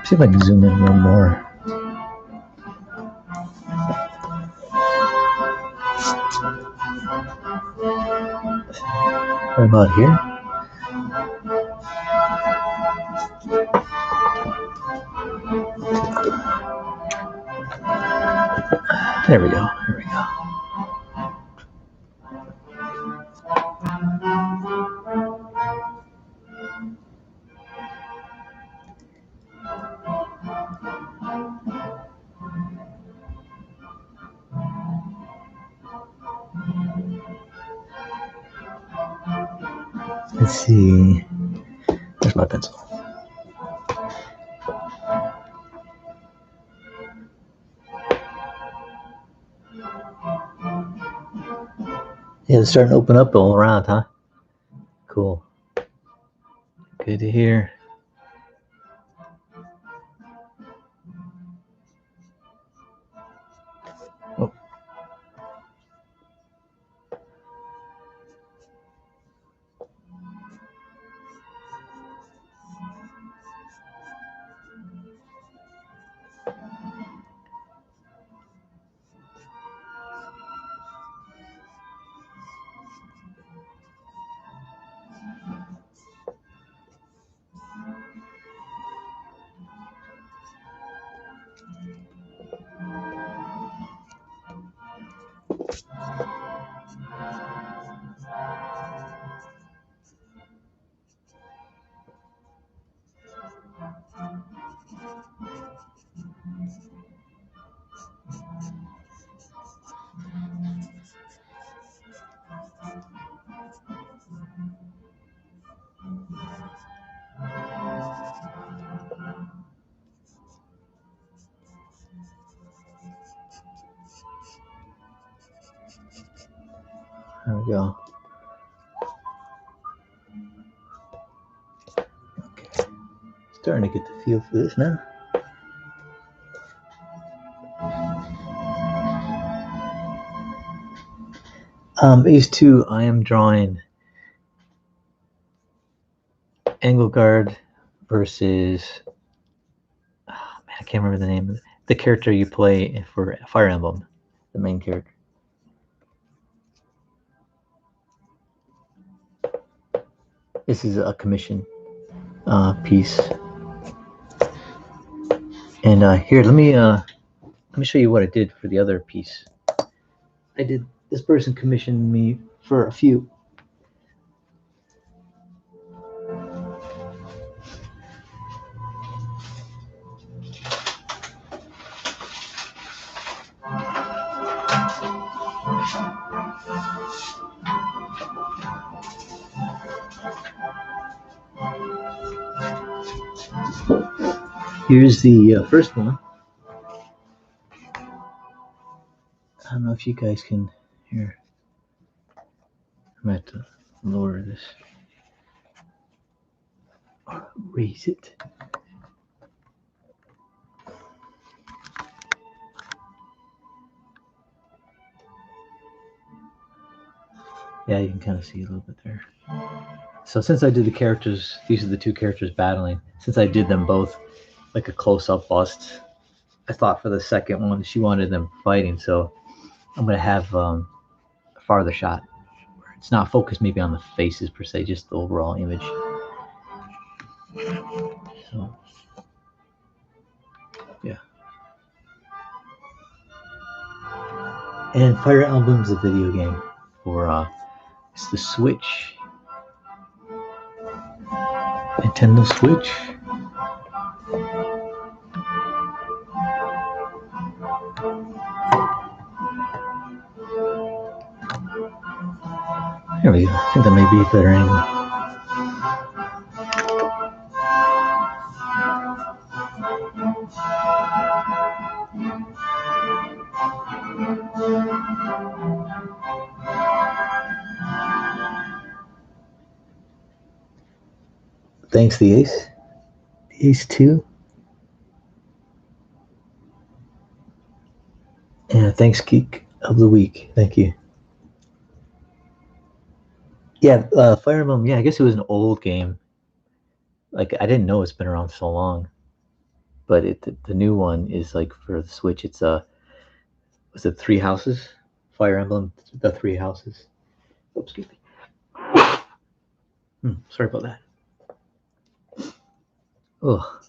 See if I can zoom in a little more. Right about here. There we go. There we go. Let's see. There's my pencil. Yeah, it's starting to open up all around, huh? Cool. Good to hear. Oh. There we go. Okay. Starting to get the feel for this now. Phase 2, I am drawing angle guard versus, man, I can't remember the name of it. The character you play for Fire Emblem, the main character. This is a commission piece, and here, let me show you what I did for the other piece. This person commissioned me for a few. Here's the first one. I don't know if you guys can hear. I'm going to have to lower this or raise it. Yeah, you can kind of see a little bit there. So since I did the characters, these are the two characters battling. Since I did them both like a close-up bust, I thought for the second one she wanted them fighting, so I'm going to have a farther shot. It's not focused maybe on the faces per se, just the overall image. So, yeah. And Fire Emblem's a video game for it's the Switch, Nintendo Switch. There we go. I think that may be a better angle. Thanks, the Ace. The Ace 2. And thanks, Geek of the Week. Thank you. Yeah, Fire Emblem, yeah, I guess it was an old game. Like, I didn't know it's been around so long. But the new one is like for the Switch, it's was it 3 Houses? Fire Emblem, the 3 Houses. Oops, excuse me. Sorry about that. Oh.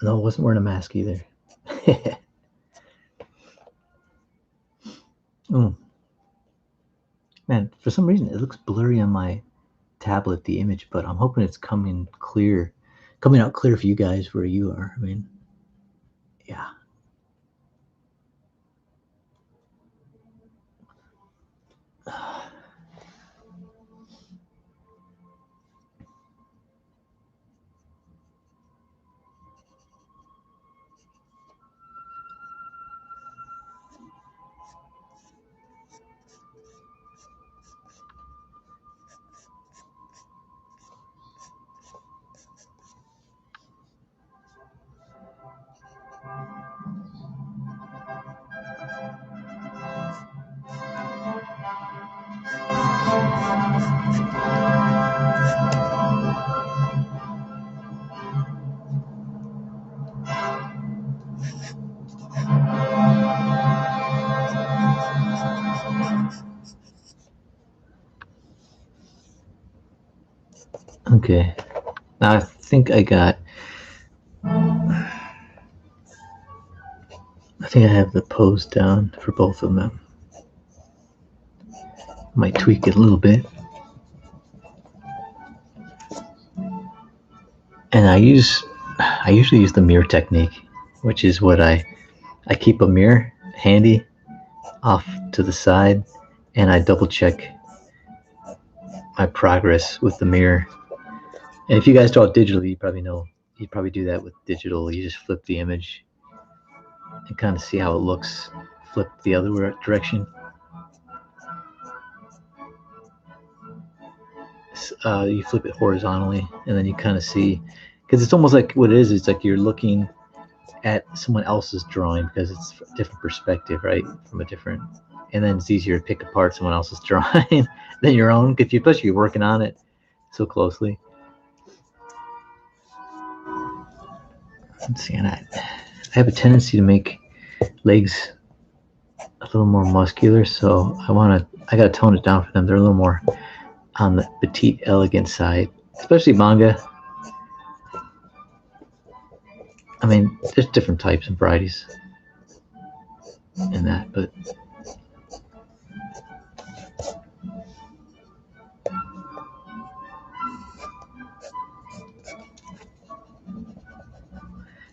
No, I wasn't wearing a mask either. Man, for some reason it looks blurry on my tablet, the image, but I'm hoping it's coming out clear for you guys where you are. I mean, yeah. Okay. Now I think I have the pose down for both of them. Might tweak it a little bit. And I usually use the mirror technique, which is what I keep a mirror handy off to the side, and I double check my progress with the mirror. And if you guys draw digitally, you probably do that with digital. You just flip the image and kind of see how it looks. Flip the other direction. You flip it horizontally, and then you kind of see, because it's almost like what it is. It's like you're looking at someone else's drawing because it's a different perspective, right? From a different, and then it's easier to pick apart someone else's drawing than your own, if you, especially you're working on it so closely. Let's see, and I have a tendency to make legs a little more muscular, so I gotta tone it down for them. They're a little more on the petite, elegant side, especially manga. I mean, there's different types and varieties in that, but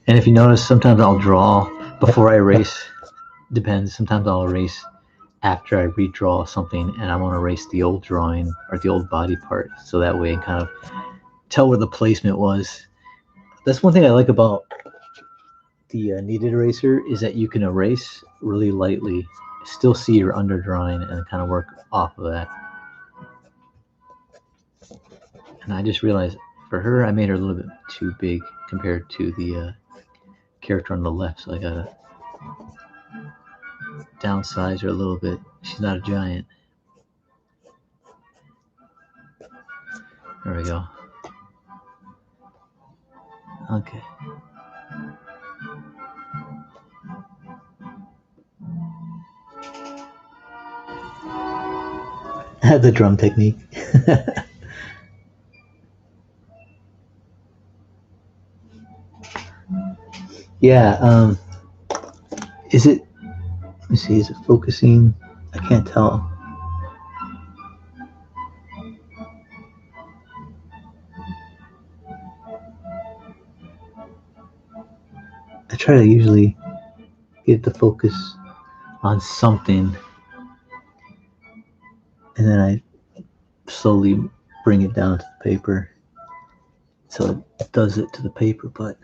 and if you notice, sometimes I'll draw before I erase. Depends. Sometimes I'll erase after I redraw something, and I want to erase the old drawing or the old body part, so that way I can kind of tell where the placement was. That's one thing I like about the kneaded eraser, is that you can erase really lightly, still see your underdrawing, and kind of work off of that. And I just realized for her, I made her a little bit too big compared to the character on the left, so I gotta downsize her a little bit. She's not a giant. There we go. Okay. The drum technique. Yeah. Is it? Let me see. Is it focusing? I can't tell. I try to usually get the focus on something, and then I slowly bring it down to the paper, so it does it to the paper. But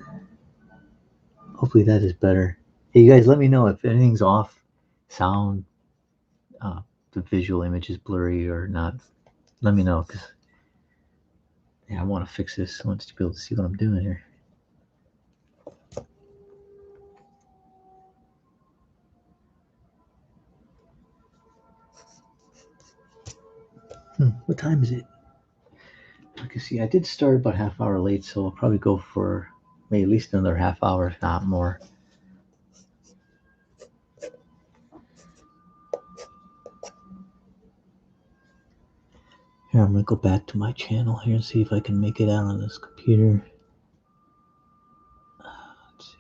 hopefully that is better. Hey, you guys, let me know if anything's off, sound, the visual image is blurry or not. Let me know, because yeah, I want to fix this. I want to be able to see what I'm doing here. What time is it? I can see I did start about half hour late, so I'll probably go for maybe at least another half hour, if not more. Here, I'm gonna go back to my channel here and see if I can make it out on this computer. Let's see.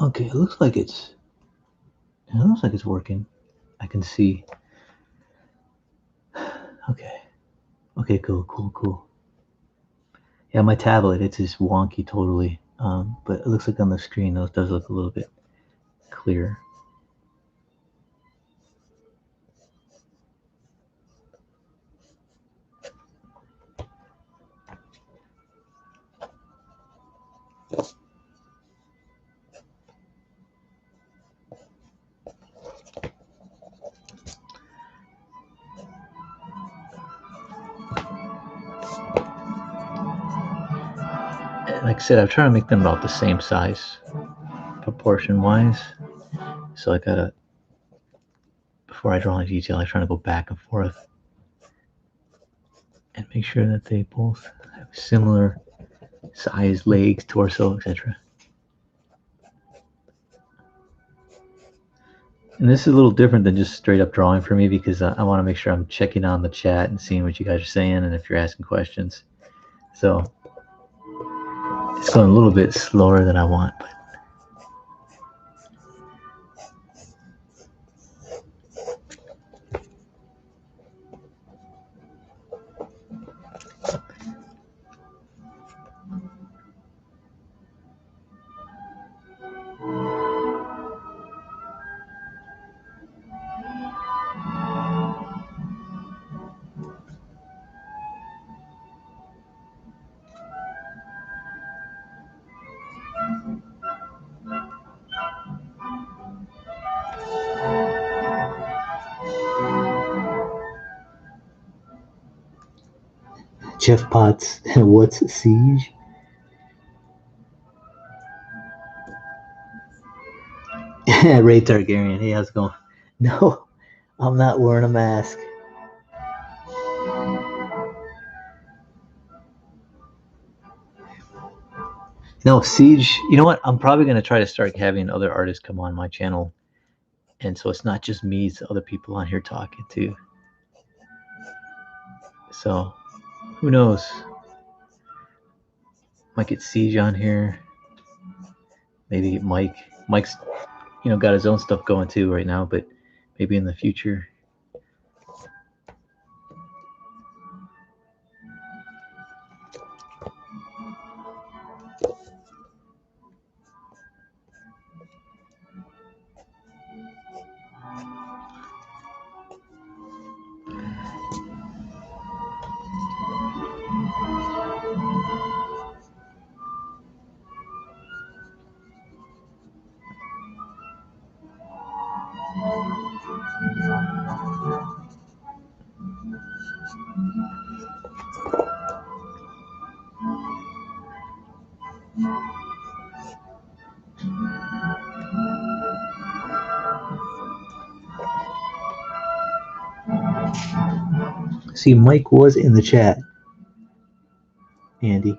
Okay, it looks like it's working. I can see. Okay, cool. Yeah, my tablet, it's just wonky totally. But it looks like on the screen, those does look a little bit clearer. Like I said, I'm trying to make them about the same size, proportion wise. So I gotta, before I draw any detail, I'm trying to go back and forth and make sure that they both have similar size, legs, torso, etc. And this is a little different than just straight up drawing for me, because I want to make sure I'm checking on the chat and seeing what you guys are saying and if you're asking questions. So it's going a little bit slower than I want, but Jeff Potts, what's Siege? Ray Targaryen, hey, how's it going? No, I'm not wearing a mask. No, Siege, you know what? I'm probably going to try to start having other artists come on my channel. And so it's not just me, it's other people on here talking too. So who knows? Might get Siege on here. Maybe Mike. Mike's, got his own stuff going too right now, but maybe in the future. See, Mike was in the chat. Andy.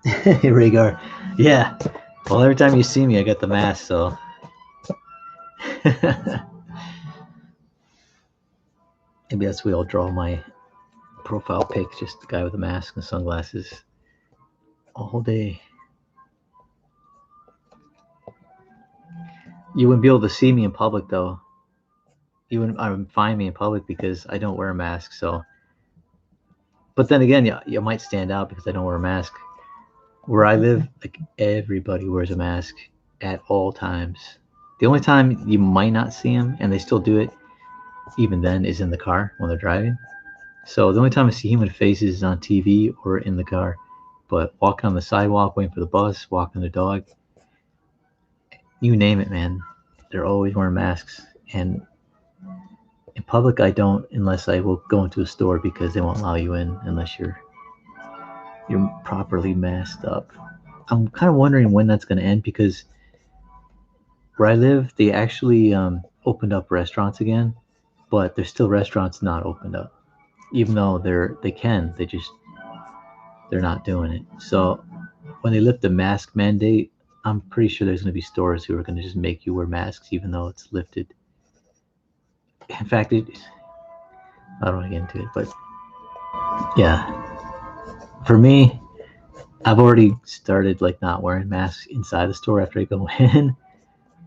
Rhaegar. Yeah. Well, every time you see me, I got the mask, so. Maybe that's where I'll draw my profile pic, just the guy with the mask and sunglasses all day. You wouldn't be able to see me in public, though. You wouldn't find me in public because I don't wear a mask, so. But then again, you might stand out because I don't wear a mask. Where I live, like, everybody wears a mask at all times. The only time you might not see them, and they still do it, even then, is in the car when they're driving. So the only time I see human faces is on TV or in the car. But walking on the sidewalk, waiting for the bus, walking the dog, you name it, man. They're always wearing masks. And in public, I don't, unless I will go into a store because they won't allow you in unless you're properly masked up. I'm kind of wondering when that's going to end, because where I live, they actually opened up restaurants again, but there's still restaurants not opened up, even though they're not doing it. So when they lift the mask mandate, I'm pretty sure there's going to be stores who are going to just make you wear masks even though it's lifted. In fact, I don't want to get into it, but yeah, for me, I've already started like not wearing masks inside the store after I go in.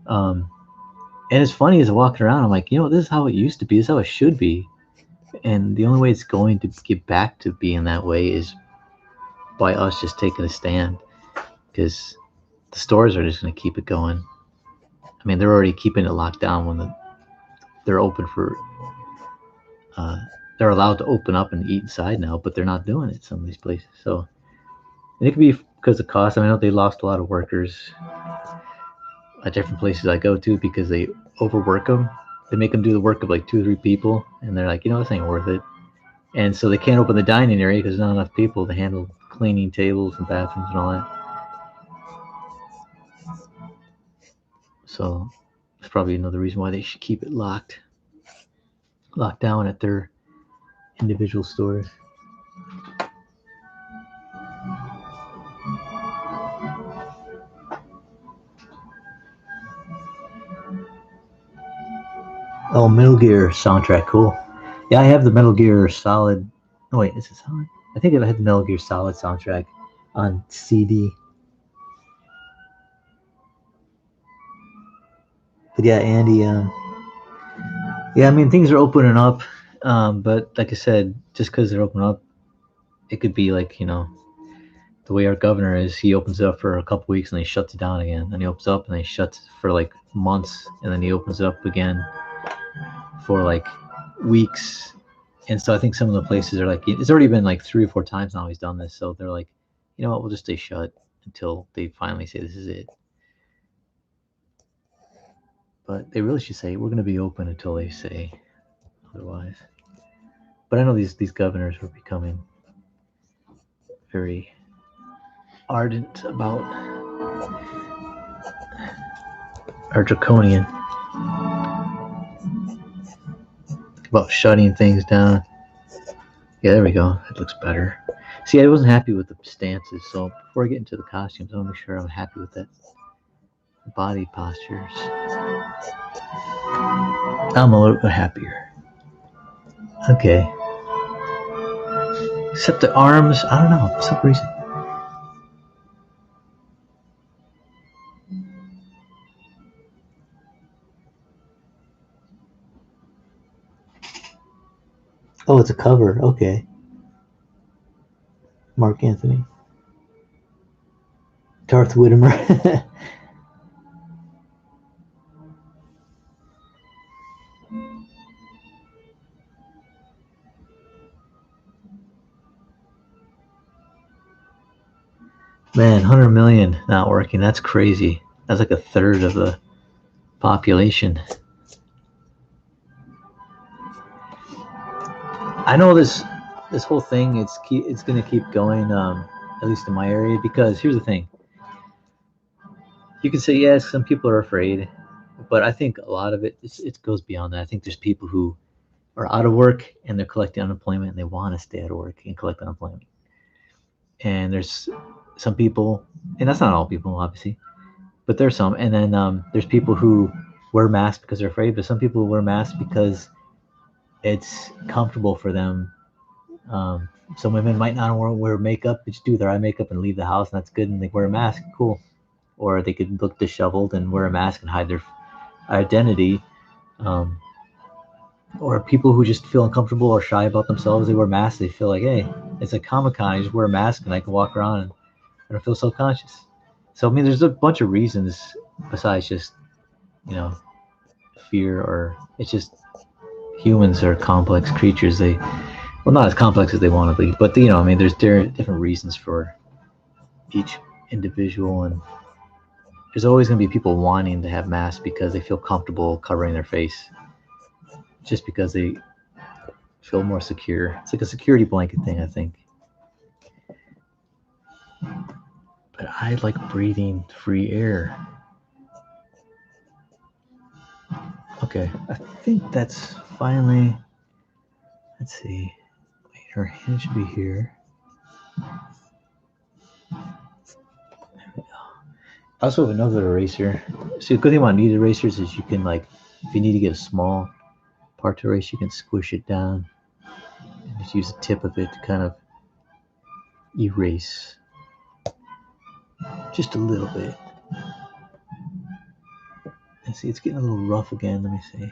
And it's funny, as I'm walking around, I'm like, this is how it used to be. This is how it should be. And the only way it's going to get back to being that way is by us just taking a stand, because the stores are just going to keep it going. I mean, they're already keeping it locked down when they're open for, they're allowed to open up and eat inside now, but they're not doing it some of these places. So, and it could be because of cost. I mean, I know they lost a lot of workers at different places I go to because they overwork them. They make them do the work of like 2 or 3 people, and they're like, this ain't worth it. And so they can't open the dining area because there's not enough people to handle cleaning tables and bathrooms and all that. So that's probably another reason why they should keep it locked down at their individual stores. Oh, Metal Gear soundtrack, cool. Yeah, I have the Metal Gear Solid. Oh wait, is it Solid? I think I had the Metal Gear Solid soundtrack on CD. But yeah, Andy. Yeah, I mean, things are opening up, but like I said, just because they're opening up, it could be like, the way our governor is. He opens it up for a couple weeks and then he shuts it down again. And he opens it up and then he shuts it for like months, and then he opens it up again for like weeks. And so I think some of the places are like, it's already been like 3 or 4 times now he's done this. So they're like, you know what, we'll just stay shut until they finally say this is it. But they really should say, we're going to be open until they say otherwise. But I know these governors were becoming very ardent about, or draconian, about shutting things down. Yeah, there we go. That looks better. See, I wasn't happy with the stances, so before I get into the costumes, I want to make sure I'm happy with that. Body postures. I'm a little bit happier. Okay. Except the arms, I don't know, for some reason. Oh, it's a cover. Okay. Mark Anthony. Darth Whitmer. Man, 100 million not working. That's crazy. That's like a third of the population. I know this whole thing. It's going to keep going. At least in my area, because here's the thing. You can say yes, some people are afraid, but I think a lot of it goes beyond that. I think there's people who are out of work and they're collecting unemployment and they want to stay out of work and collect unemployment. And there's some people, and that's not all people, obviously, but there's some. And then there's people who wear masks because they're afraid, but some people wear masks because it's comfortable for them. Some women might not wear makeup, but just do their eye makeup and leave the house, and that's good. And they wear a mask, cool. Or they could look disheveled and wear a mask and hide their identity. Or people who just feel uncomfortable or shy about themselves, they wear masks. They feel like, hey, it's a Comic-Con. I just wear a mask and I can walk around and I don't feel self-conscious. So I mean, there's a bunch of reasons besides just, fear, or it's just humans are complex creatures. Well, not as complex as they want to be, but there's different reasons for each individual, and there's always going to be people wanting to have masks because they feel comfortable covering their face, just because they feel more secure. It's like a security blanket thing, I think. But I like breathing free air. Okay, I think that's finally. Let's see. Wait, her hand should be here. There we go. I also have another eraser. See, the good thing about kneaded erasers is you can, like, if you need to get a small part to erase, you can squish it down and just use the tip of it to kind of erase just a little bit. And see, it's getting a little rough again. Let me see.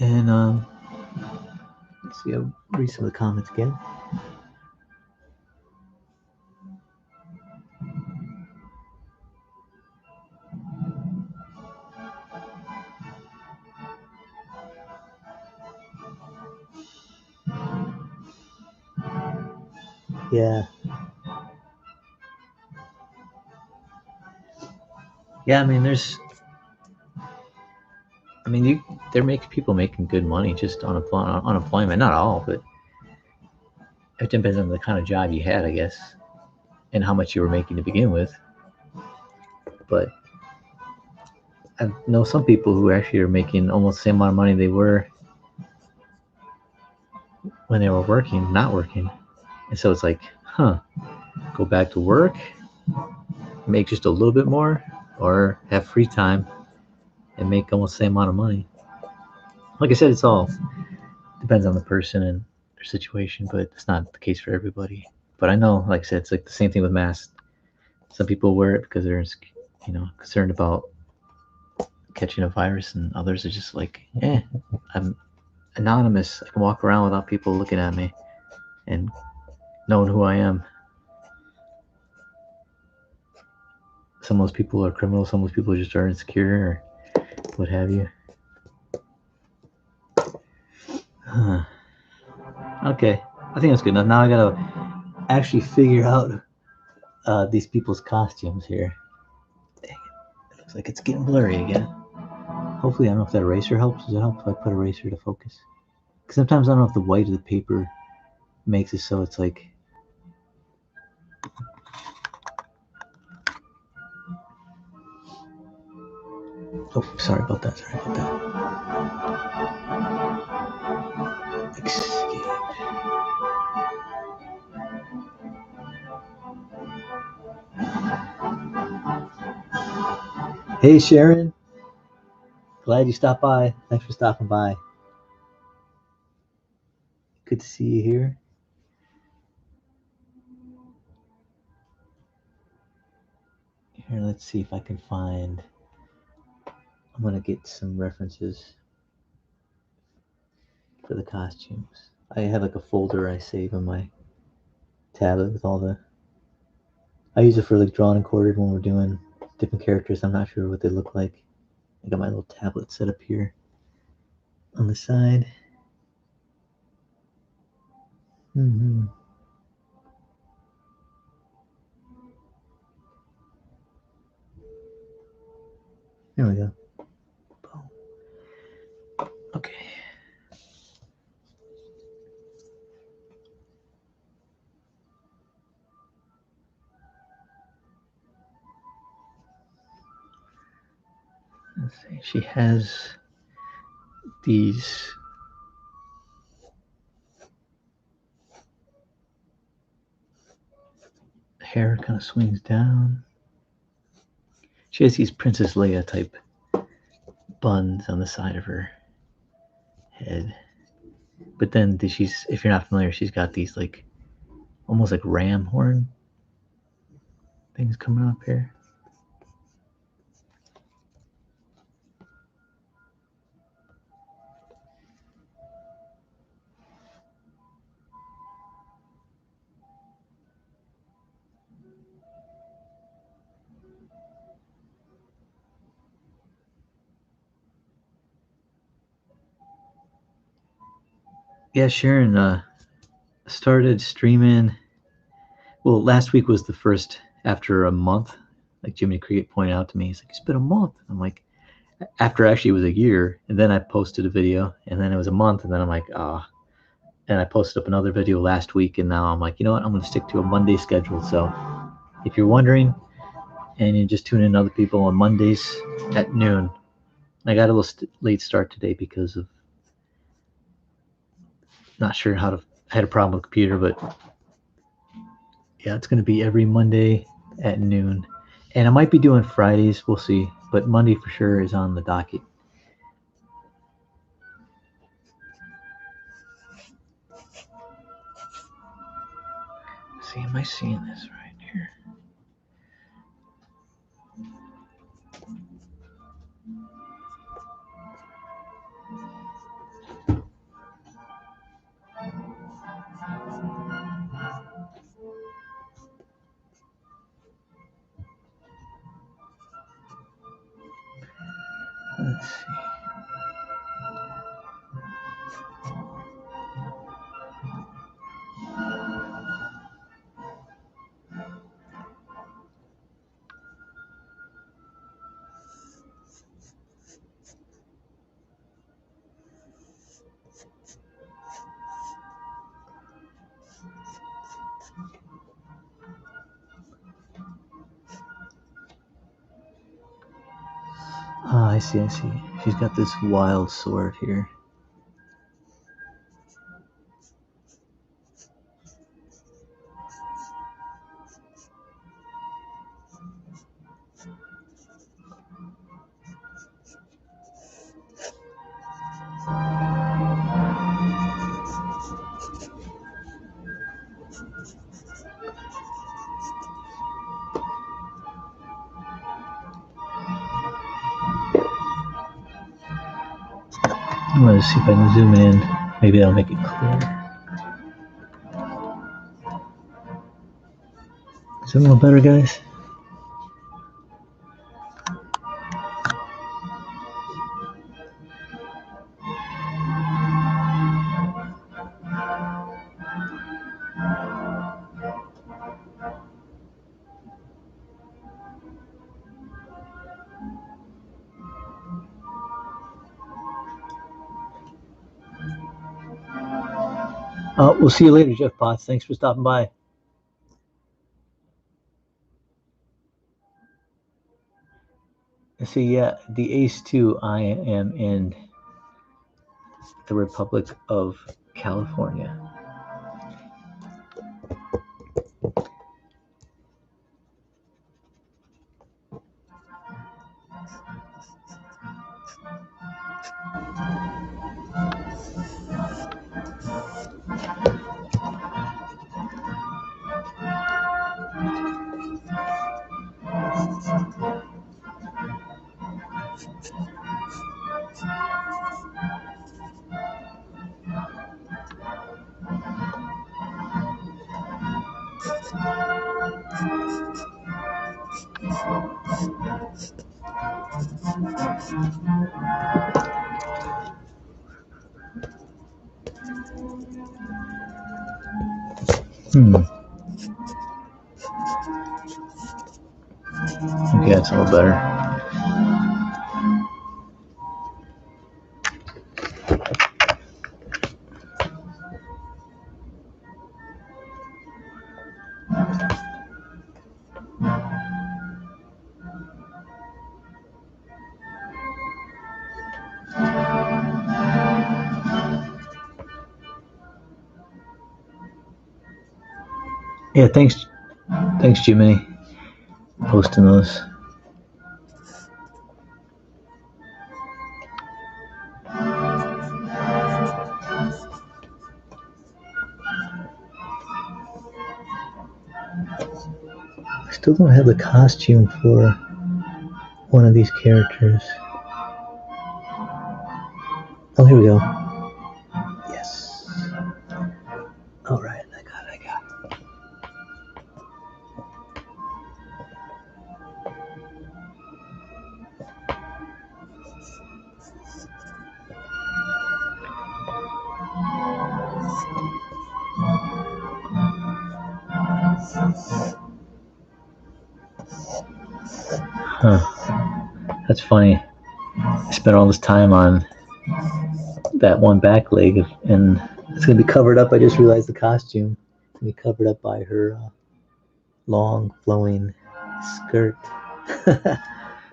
And let's see, I'll read some of the comments again. Yeah. Yeah, I mean, they're making people making good money just on unemployment. Not all, but it depends on the kind of job you had, I guess, and how much you were making to begin with. But I know some people who actually are making almost the same amount of money they were when they were not working. And so it's like, go back to work, make just a little bit more, or have free time and make almost the same amount of money. Like I said, it's all depends on the person and their situation, but it's not the case for everybody. But I know, like I said, it's like the same thing with masks. Some people wear it because they're, concerned about catching a virus, and others are just like, I'm anonymous. I can walk around without people looking at me and knowing who I am. Some of those people are criminals, some of those people just are insecure or what have you. Huh. Okay, I think that's good enough. Now I gotta actually figure out these people's costumes here. Dang it. It looks like it's getting blurry again. Hopefully, I don't know if that eraser helps. Does it help if I put eraser to focus? Because sometimes I don't know if the white of the paper makes it so it's like. Oh, sorry about that. Escape. Hey, Sharon. Glad you stopped by. Thanks for stopping by. Good to see you here. Here, let's see if I can find. I'm gonna get some references for the costumes. I have like a folder I save on my tablet with all the. I use it for like drawn and quartered when we're doing different characters. I'm not sure what they look like. I got my little tablet set up here on the side. Mm-hmm. There we go. Boom. Okay. Let's see. She has these. Hair kind of swings down. She has these Princess Leia type buns on the side of her head. But then she's, if you're not familiar, she's got these like almost like ram horn things coming up here. Yeah, Sharon started streaming. Well, last week was the first after a month. Like Jimmy Cricket pointed out to me, he's like, "It's been a month." I'm like, after actually it was a year, and then I posted a video, and then it was a month, and then I'm like, ah. And I posted up another video last week, and now I'm like, you know what? I'm going to stick to a Monday schedule. So if you're wondering, and you're just tuning in other people on Mondays at noon, I got a little late start today because of not sure how to. I had a problem with the computer, but yeah, it's going to be every Monday at noon, and I might be doing Fridays. We'll see, but Monday for sure is on the docket. Let's see, am I seeing this right here? Let's see. Ah, I see. She's got this wild sword here. I'm going to see if I can zoom in. Maybe that'll make it clear. Is that a little better, guys? We'll see you later, Jeff Potts. Thanks for stopping by. See, yeah, the Ace 2, I am in the Republic of California. Okay, that's a little better. Yeah, thanks, Jimmy, posting those. I still don't have the costume for one of these characters. Oh, here we go. Yes. All right, I got it. Huh. That's funny. I spent all this time on that one back leg, and it's going to be covered up. I just realized the costume is going to be covered up by her long, flowing skirt.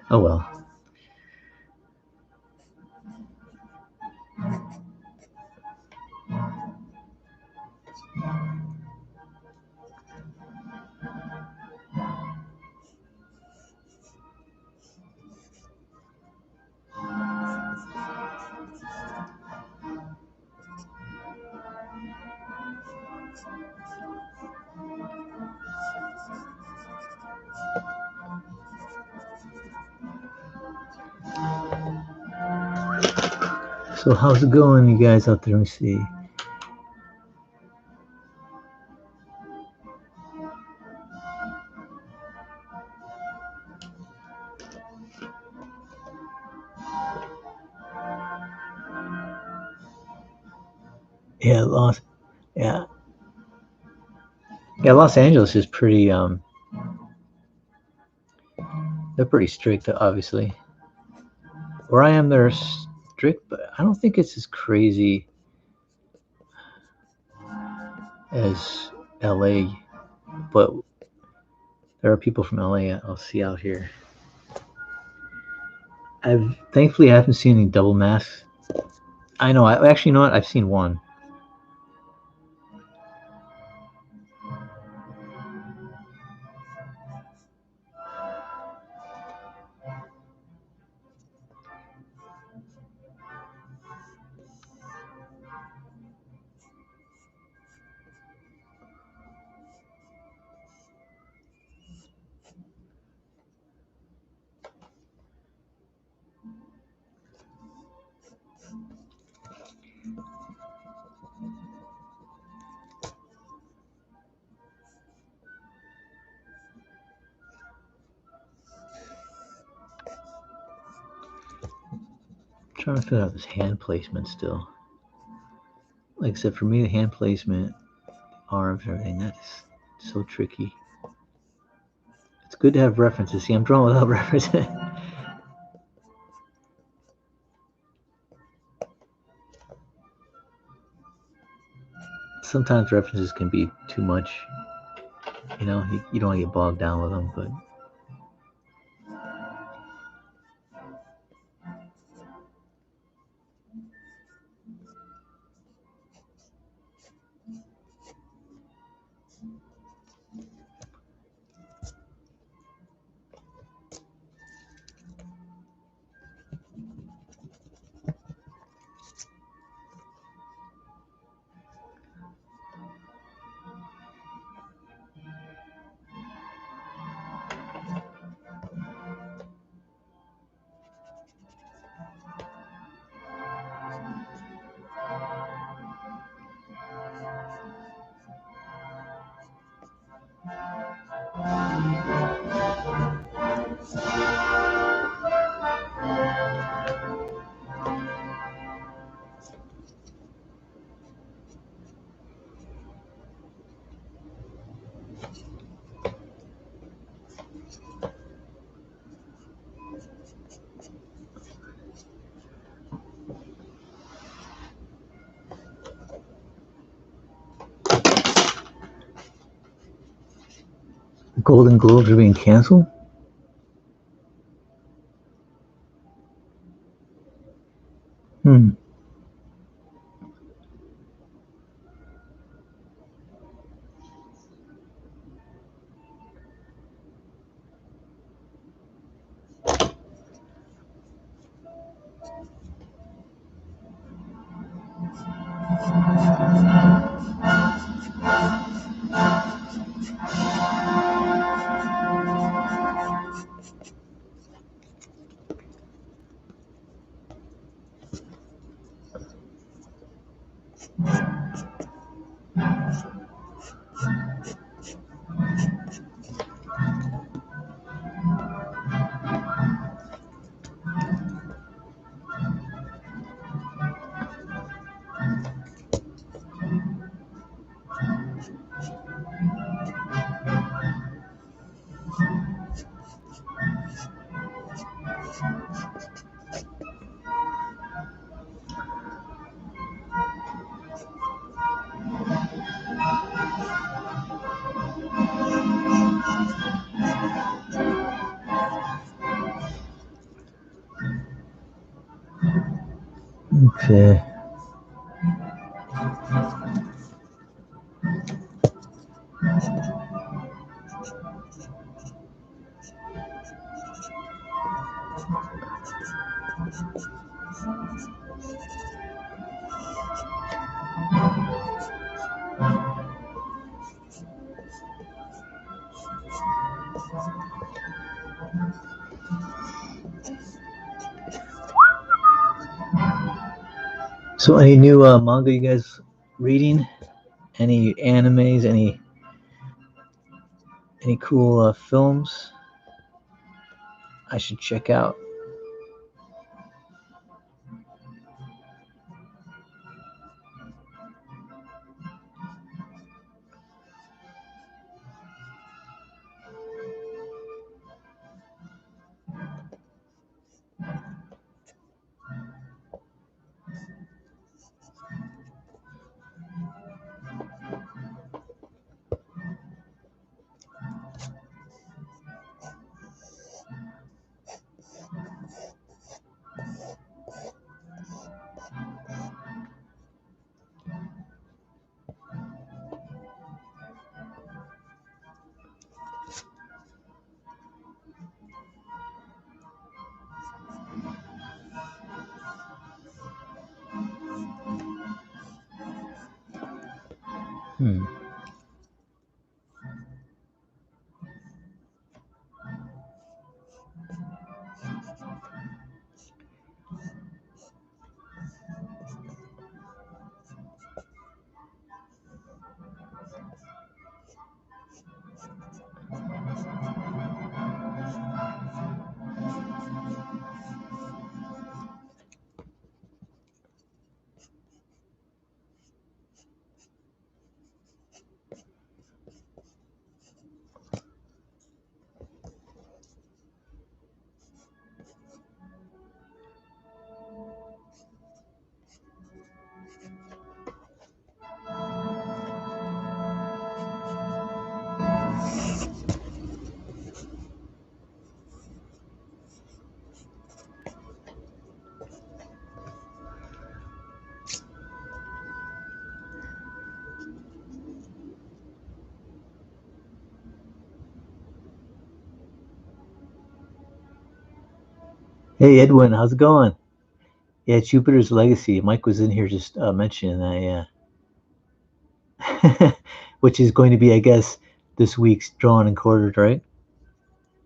Oh, well. So how's it going, you guys out there? Let me see. Yeah, Los Angeles is pretty they're pretty strict, obviously. Where I am, they're strict, but I don't think it's as crazy as LA. But there are people from LA I'll see out here. Thankfully I haven't seen any double masks. I know. I actually, you know what? I've seen one. trying to figure out this hand placement still. Like I said, for me, the hand placement, arms, everything, that's so tricky. It's good to have references. See, I'm drawing without references. Sometimes references can be too much. You know, you don't want to get bogged down with them, but Golden Globes are being canceled? Okay. So, any new manga you guys reading? Any animes? Any cool films I should check out? Hey Edwin, how's it going? Yeah, Jupiter's Legacy. Mike was in here just mentioning that, yeah. Which is going to be, I guess, this week's drawn and quartered, right?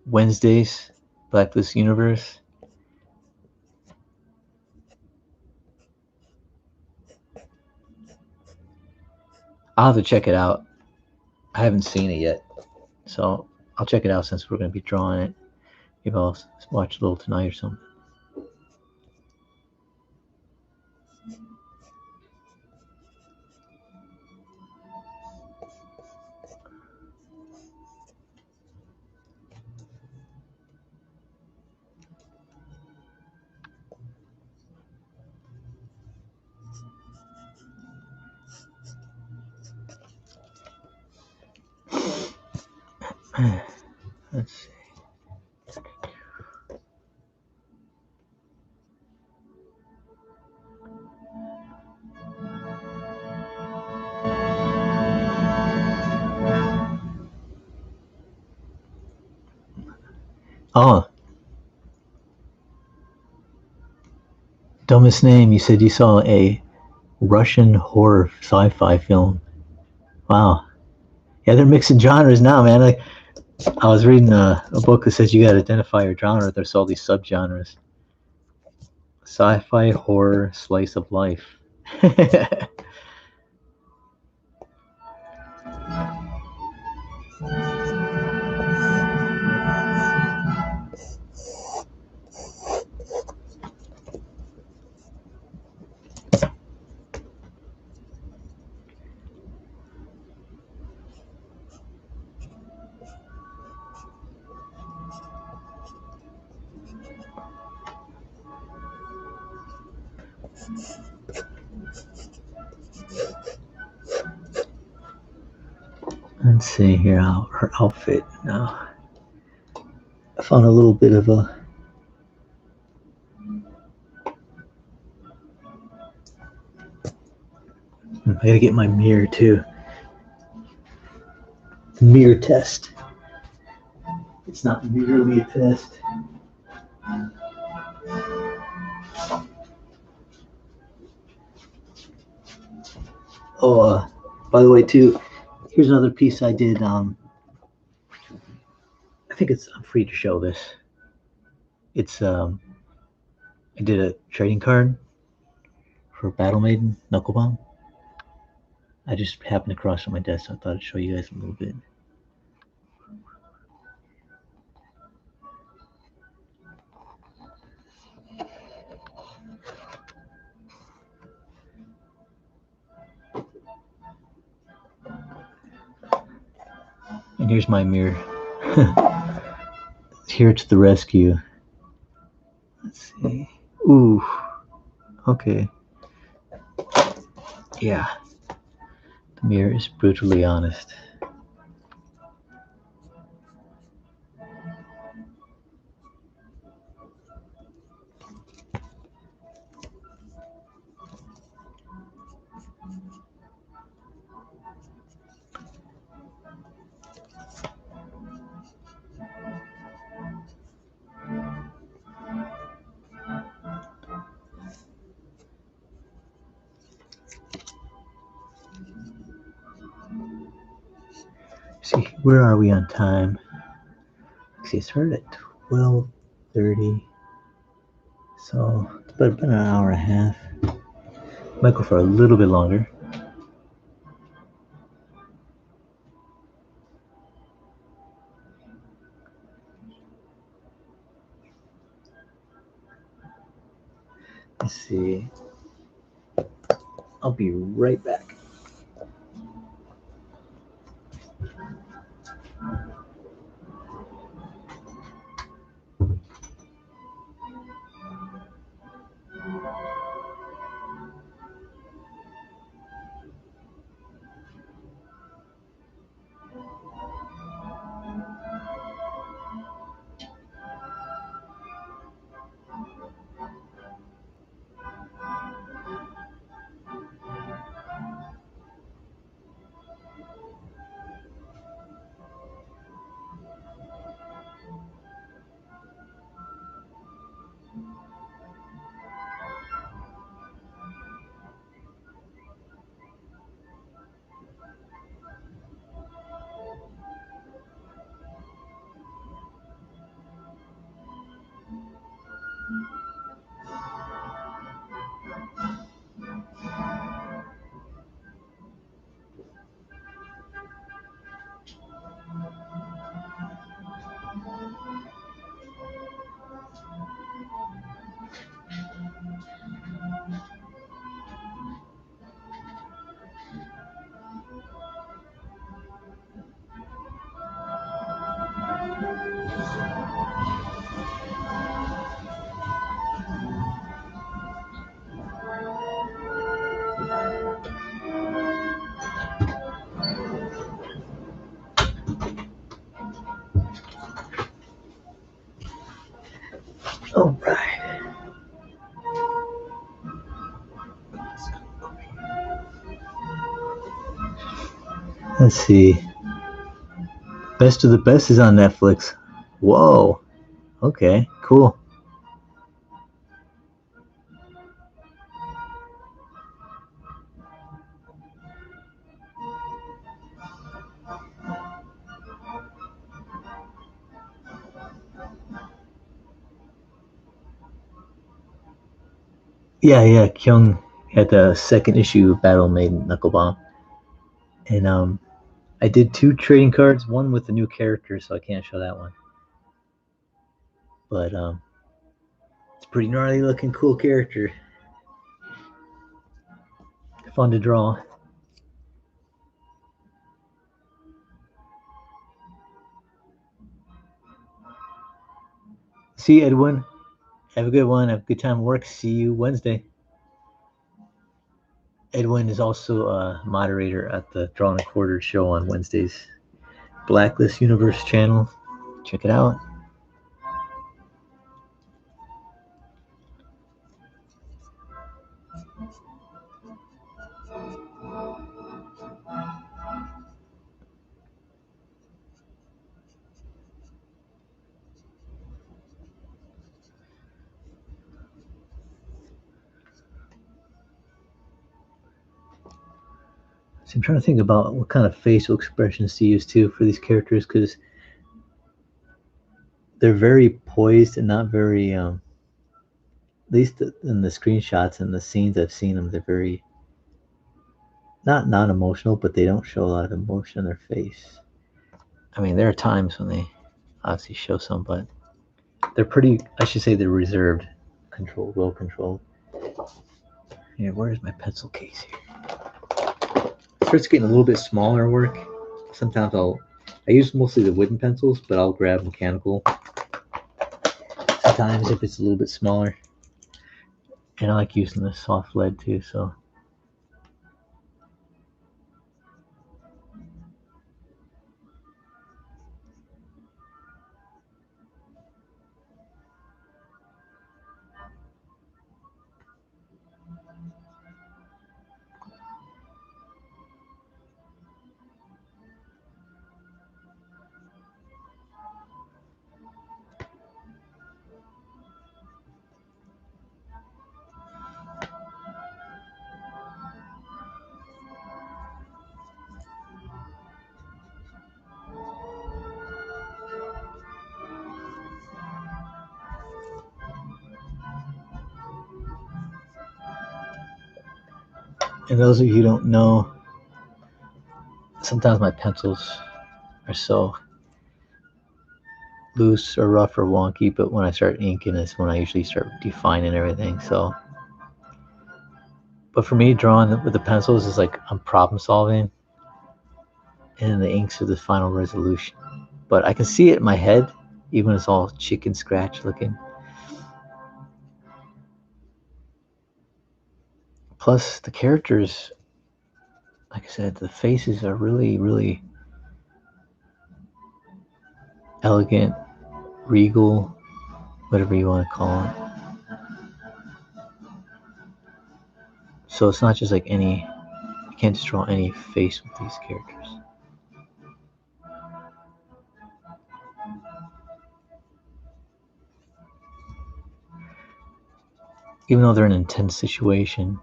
Wednesdays, Blacklist Universe. I'll have to check it out. I haven't seen it yet, so I'll check it out since we're going to be drawing it. Maybe I'll watch a little tonight or something. Let's see. Oh, dumbest name. You said you saw a Russian horror sci-fi film. Wow. Yeah, they're mixing genres now, man. Like, I was reading a book that says you got to identify your genre. There's all these subgenres: sci-fi, horror, slice of life. Let's see here, her outfit now. I found a little bit of a. I gotta get my mirror too. The mirror test. It's not merely a test. Oh, by the way, too, here's another piece I did. I think I'm free to show this. It's I did a trading card for Battle Maiden Knuckle Bomb. I just happened to cross on my desk, so I thought I'd show you guys a little bit. And here's my mirror. Here to the rescue. Let's see. Ooh. Okay. Yeah. The mirror is brutally honest. See, where are we on time? See, it started at 12:30, so it's about an hour and a half. Might go for a little bit longer. Let's see. I'll be right back. Let's see. Best of the Best is on Netflix. Whoa. Okay, cool. Yeah. Kyung had the second issue of Battle Maiden Knuckle Bomb. And I did 2 trading cards, one with the new character, so I can't show that one. But it's a pretty gnarly looking, cool character. Fun to draw. See you, Edwin. Have a good one. Have a good time at work. See you Wednesday. Edwin is also a moderator at the Drawn and Quartered show on Wednesdays. Blacklist Universe channel. Check it out. So I'm trying to think about what kind of facial expressions to use too for these characters, because they're very poised and not very at least in the screenshots and the scenes I've seen them, they're very not non-emotional, but they don't show a lot of emotion in their face. I mean, there are times when they obviously show some, but they're pretty, I should say they're reserved, controlled, well controlled. Here, where's my pencil case here? It starts getting a little bit smaller work. Sometimes I use mostly the wooden pencils, but I'll grab mechanical sometimes if it's a little bit smaller. And I like using the soft lead too, so. And those of you who don't know, sometimes my pencils are so loose or rough or wonky, but when I start inking is when I usually start defining everything. So, but for me, drawing with the pencils is like I'm problem solving, and the inks are the final resolution. But I can see it in my head, even when it's all chicken scratch looking. Plus, the characters, like I said, the faces are really, really elegant, regal, whatever you want to call it. So it's not just like you can't just draw any face with these characters. Even though they're in an intense situation,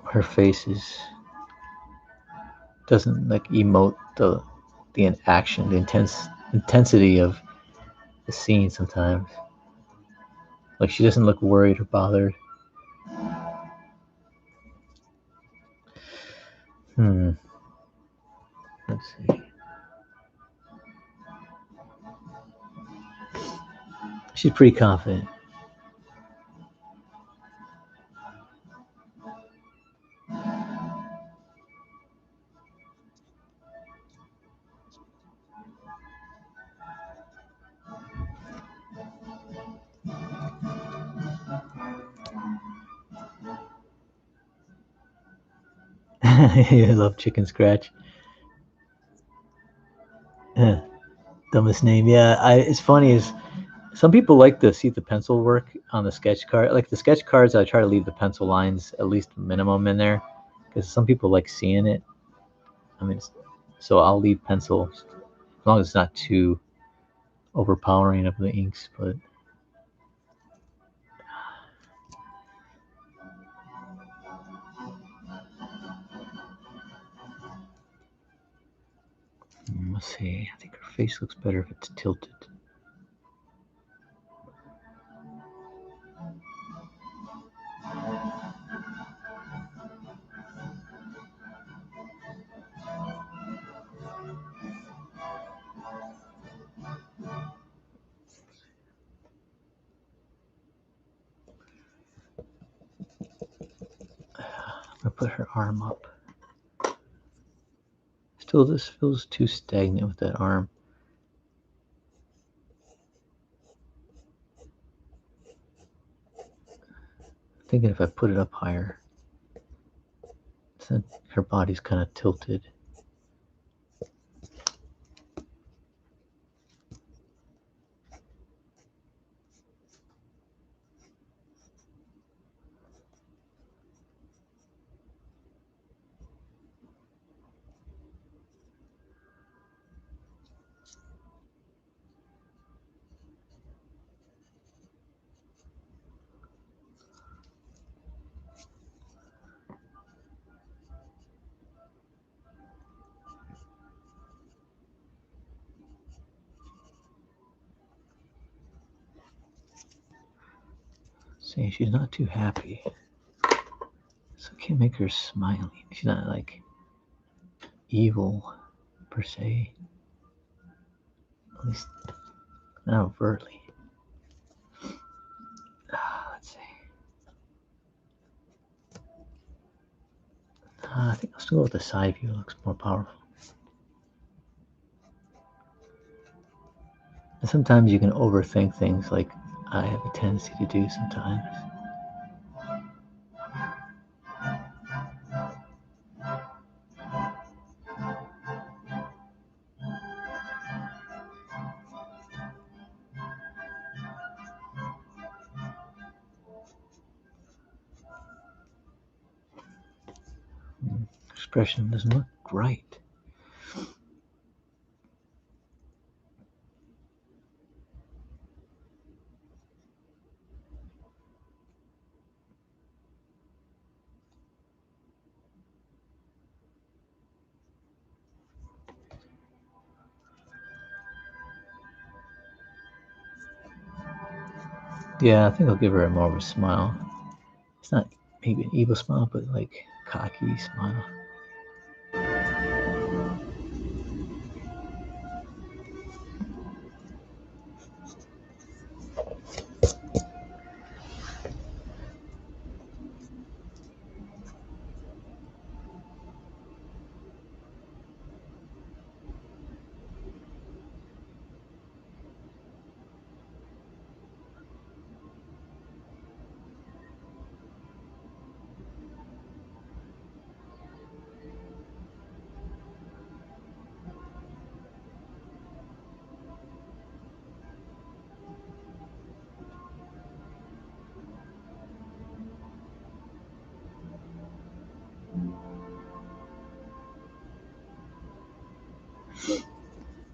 her face doesn't like emote the action, the intensity of the scene sometimes. Like she doesn't look worried or bothered. Let's see. She's pretty confident. I love Chicken Scratch. Dumbest name. Yeah, it's funny is Some people like to see the pencil work on the sketch card. Like the sketch cards, I try to leave the pencil lines at least minimum in there, because some people like seeing it. I mean, so I'll leave pencil as long as it's not too overpowering of the inks. But let's see. I think her face looks better if it's tilted. I'm gonna put her arm up. Still, this feels too stagnant with that arm. I'm thinking if I put it up higher, then her body's kind of tilted. See, she's not too happy. So I can't make her smiling. She's not like evil per se. At least not overtly. Let's see. I think I'll still go with the side view. It looks more powerful. And sometimes you can overthink things, like I have a tendency to do sometimes. Expression doesn't look right. Yeah, I think I'll give her more of a smile. It's not maybe an evil smile, but like cocky smile.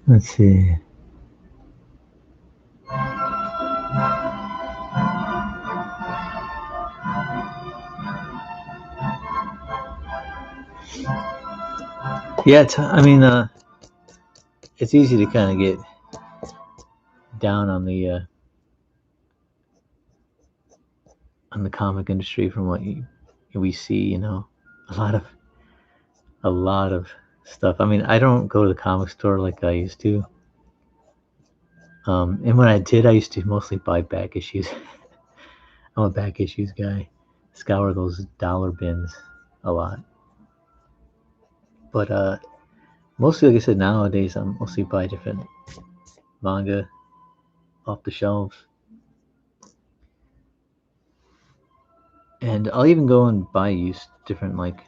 Let's see. Yeah, I mean, it's easy to kind of get down on the comic industry from what we see. You know, a lot of stuff. I mean, I don't go to the comic store like I used to. And when I did, I used to mostly buy back issues. I'm a back issues guy. Scour those dollar bins a lot. But mostly, like I said, nowadays I'm mostly buy different manga off the shelves. And I'll even go and buy used different like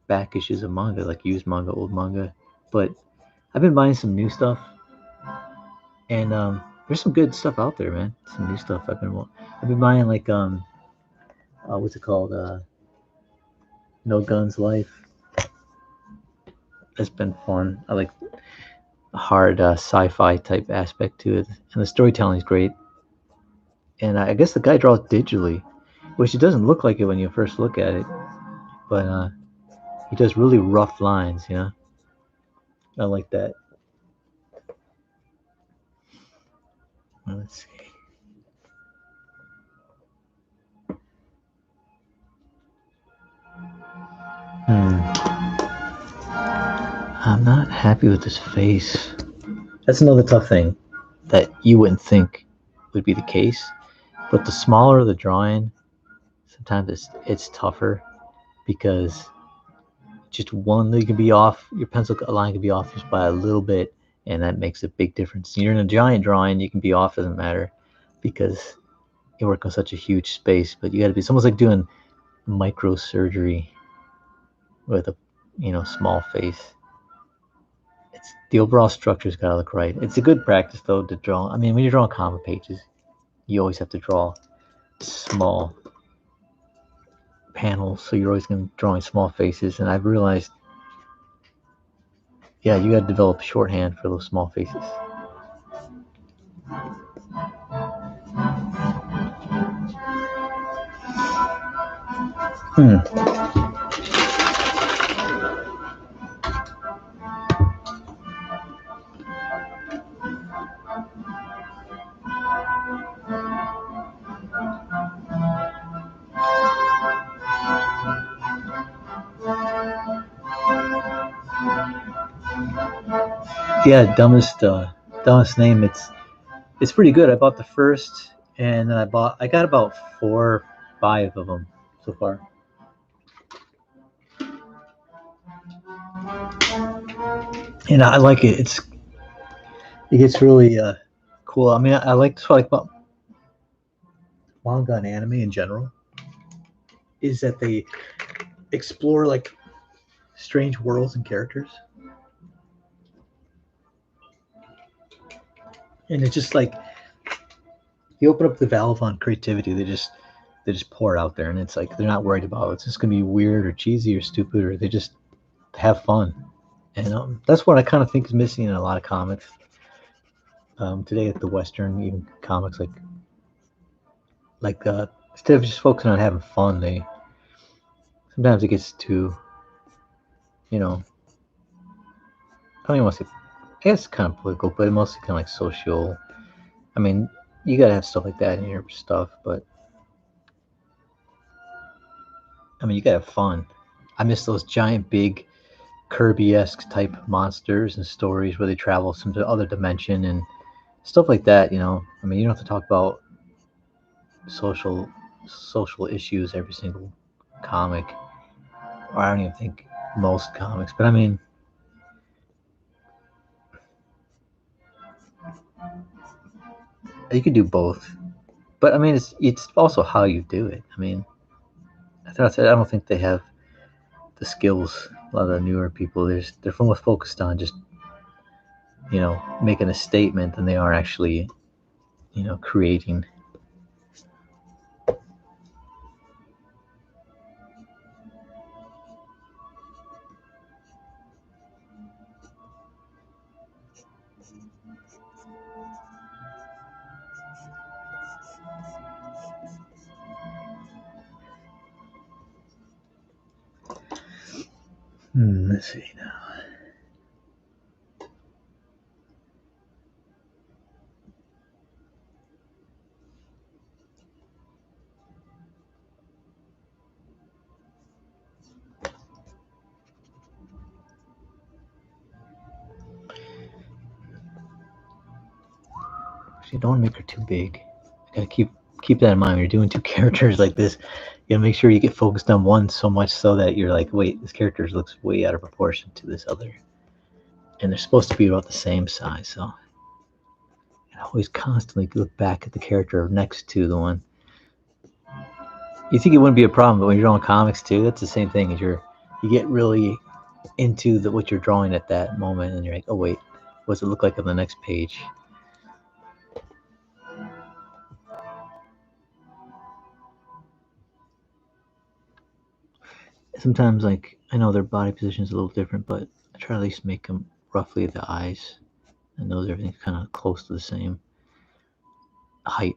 back issues of manga, like used manga, old manga. But I've been buying some new stuff, and There's some good stuff out there, man. Some new stuff I've been buying, like what's it called? No Guns Life. It's been fun. I like a hard sci-fi type aspect to it, and the storytelling is great. And I guess the guy draws digitally, which it doesn't look like it when you first look at it, but he does really rough lines. I like that. Let's see. I'm not happy with this face. That's another tough thing that you wouldn't think would be the case. But the smaller the drawing, sometimes it's tougher because just one you can be off, your pencil line can be off just by a little bit, and that makes a big difference. You're in a giant drawing, you can be off, doesn't matter, because you work on such a huge space. But you got to be. It's almost like doing microsurgery with a small face. It's the overall structure's got to look right. It's a good practice though to draw. I mean, when you're drawing comic pages, you always have to draw small panels, so you're always going to be drawing small faces. And I've realized, yeah, you got to develop shorthand for those small faces. Yeah, dumbest name. It's pretty good. I bought the first, and then I got about 4 or 5 of them so far. And I like it. It gets really cool. I mean, I like what I like about manga and anime in general is that they explore like strange worlds and characters, and it's just like you open up the valve on creativity. They just pour it out there, and it's like they're not worried about it's just gonna be weird or cheesy or stupid, or they just have fun. And that's what I kind of think is missing in a lot of comics today. At the Western even comics, like instead of just focusing on having fun, they sometimes it gets too, I don't even want to say, I guess kind of political, but mostly kind of like social. I mean, you gotta have stuff like that in your stuff, but I mean, you gotta have fun. I miss those giant, big, Kirby-esque type monsters and stories where they travel some other dimension and stuff like that. I mean, you don't have to talk about social issues every single comic, or I don't even think most comics. But I mean, you could do both. But I mean, it's also how you do it. I mean, I don't think they have the skills. A lot of the newer people, they're more focused on just making a statement than they are actually creating. Let's see now. You don't want to make her too big. You gotta keep that in mind when you're doing 2 characters like this. You gotta make sure you get focused on one so much so that you're like, wait, this character looks way out of proportion to this other, and they're supposed to be about the same size. So I always constantly look back at the character next to the one. You think it wouldn't be a problem, but when you're drawing comics too, that's the same thing. As you get really into what you're drawing at that moment, and you're like, oh wait, what does it look like on the next page? sometimes, like, I know their body position is a little different, but I try to at least make them roughly the eyes and nose, everything's kind of close to the same height.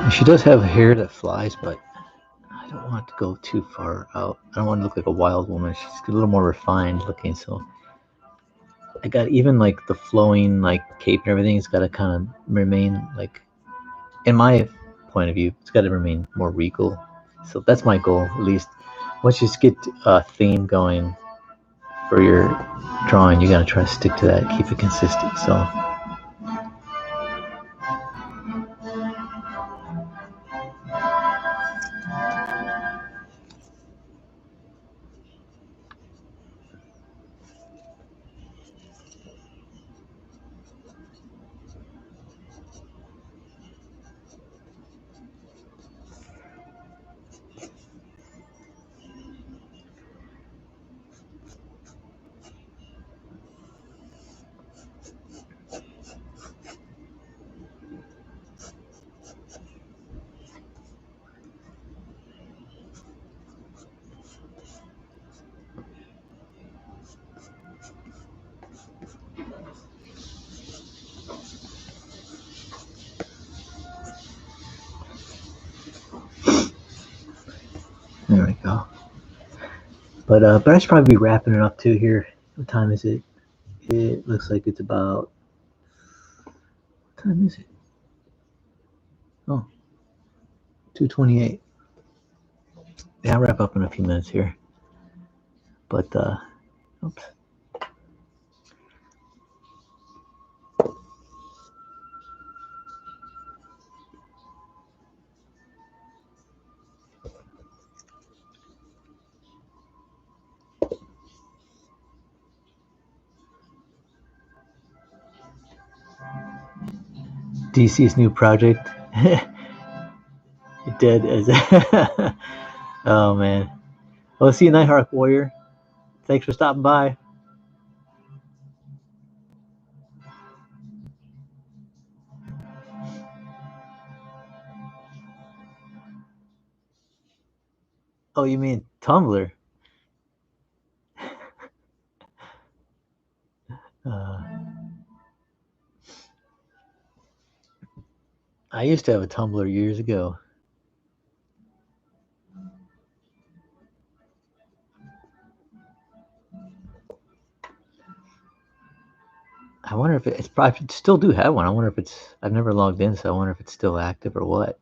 She does have hair that flies, but I don't want it to go too far out. I don't want to look like a wild woman. She's a little more refined looking, so I got even like the flowing like cape and everything. It's got to kind of remain like, in my point of view, it's got to remain more regal. So that's my goal, at least. Once you get a theme going for your drawing, you got to try to stick to that, keep it consistent. So. There we go. But I should probably be wrapping it up too here. What time is it? It looks like it's about. What time is it? Oh, 2:28. Yeah, I'll wrap up in a few minutes here. But oops. DC's new project. Dead as. Oh man. Well, see you, Nighthawk Warrior. Thanks for stopping by. Oh, you mean Tumblr? I used to have a Tumblr years ago. I wonder if it's probably still do have one. I wonder if it's. I've never logged in, so I wonder if it's still active or what.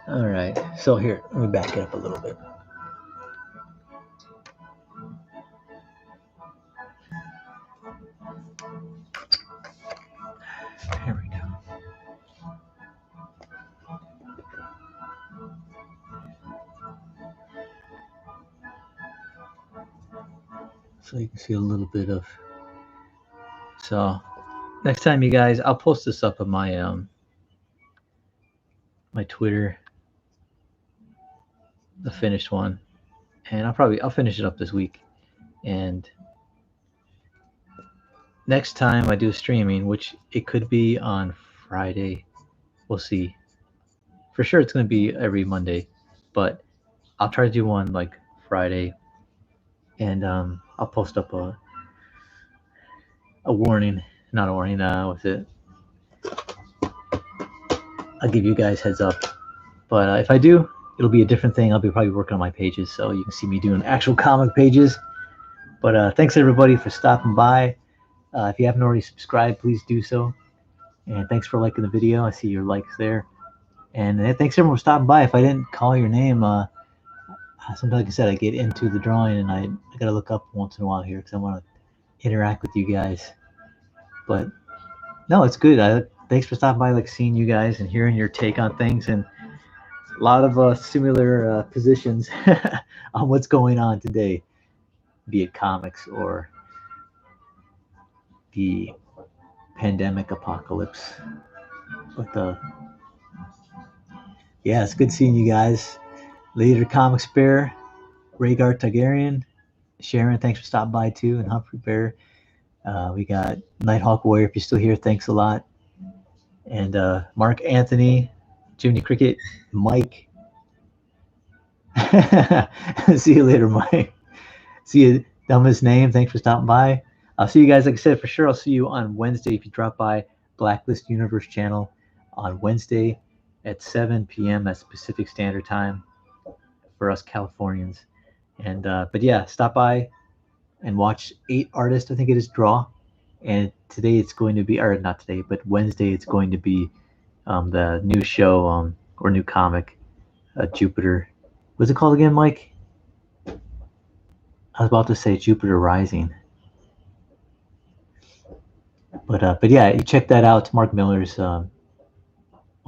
All right. So here, let me back it up a little bit. Here we go. So you can see a little bit of. So next time, you guys, I'll post this up on my my Twitter, the finished one, and I'll finish it up this week. And next time I do streaming, which it could be on Friday, we'll see. For sure, it's going to be every Monday, but I'll try to do one like Friday, and I'll post up a warning, not a warning. What's it? I'll give you guys heads up. But if I do, it'll be a different thing. I'll be probably working on my pages, so you can see me doing actual comic pages. But thanks everybody for stopping by. If you haven't already subscribed, please do so. And thanks for liking the video. I see your likes there. And thanks everyone for stopping by. If I didn't call your name, sometimes, like I said, I get into the drawing and I gotta look up once in a while here because I want to interact with you guys. But no, it's good. Thanks for stopping by, like seeing you guys and hearing your take on things, and a lot of similar positions on what's going on today, be it comics or the pandemic apocalypse. But yeah, it's good seeing you guys. Later, Comics Bear, Rhaegar Targaryen, Sharon, thanks for stopping by too, and Humphrey Bear. We got Nighthawk Warrior, if you're still here, thanks a lot. And Mark Anthony, Jimmy Cricket, Mike. See you later, Mike. See you, dumbest name. Thanks for stopping by. I'll see you guys, like I said, for sure. I'll see you on Wednesday if you drop by Blacklist Universe channel on Wednesday at 7 p.m. at Pacific Standard Time for us Californians. And but yeah, stop by and watch 8 artists, I think it is, draw. And today it's going to be, or not today, but Wednesday it's going to be the new show or new comic, Jupiter. What's it called again, Mike? I was about to say Jupiter Rising. But yeah, you check that out. It's Mark Miller's one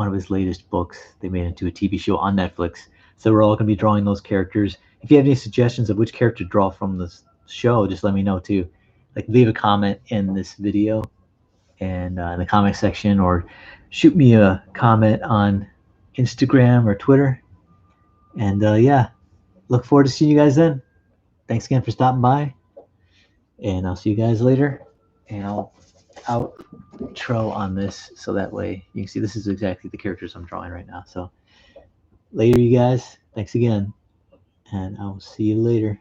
of his latest books. They made it into a TV show on Netflix. So we're all going to be drawing those characters. If you have any suggestions of which character to draw from this show, just let me know too. Like leave a comment in this video and in the comment section, or shoot me a comment on Instagram or Twitter. And yeah, look forward to seeing you guys then. Thanks again for stopping by. And I'll see you guys later. And I'll outro on this so that way you can see this is exactly the characters I'm drawing right now. So later, you guys. Thanks again. And I will see you later.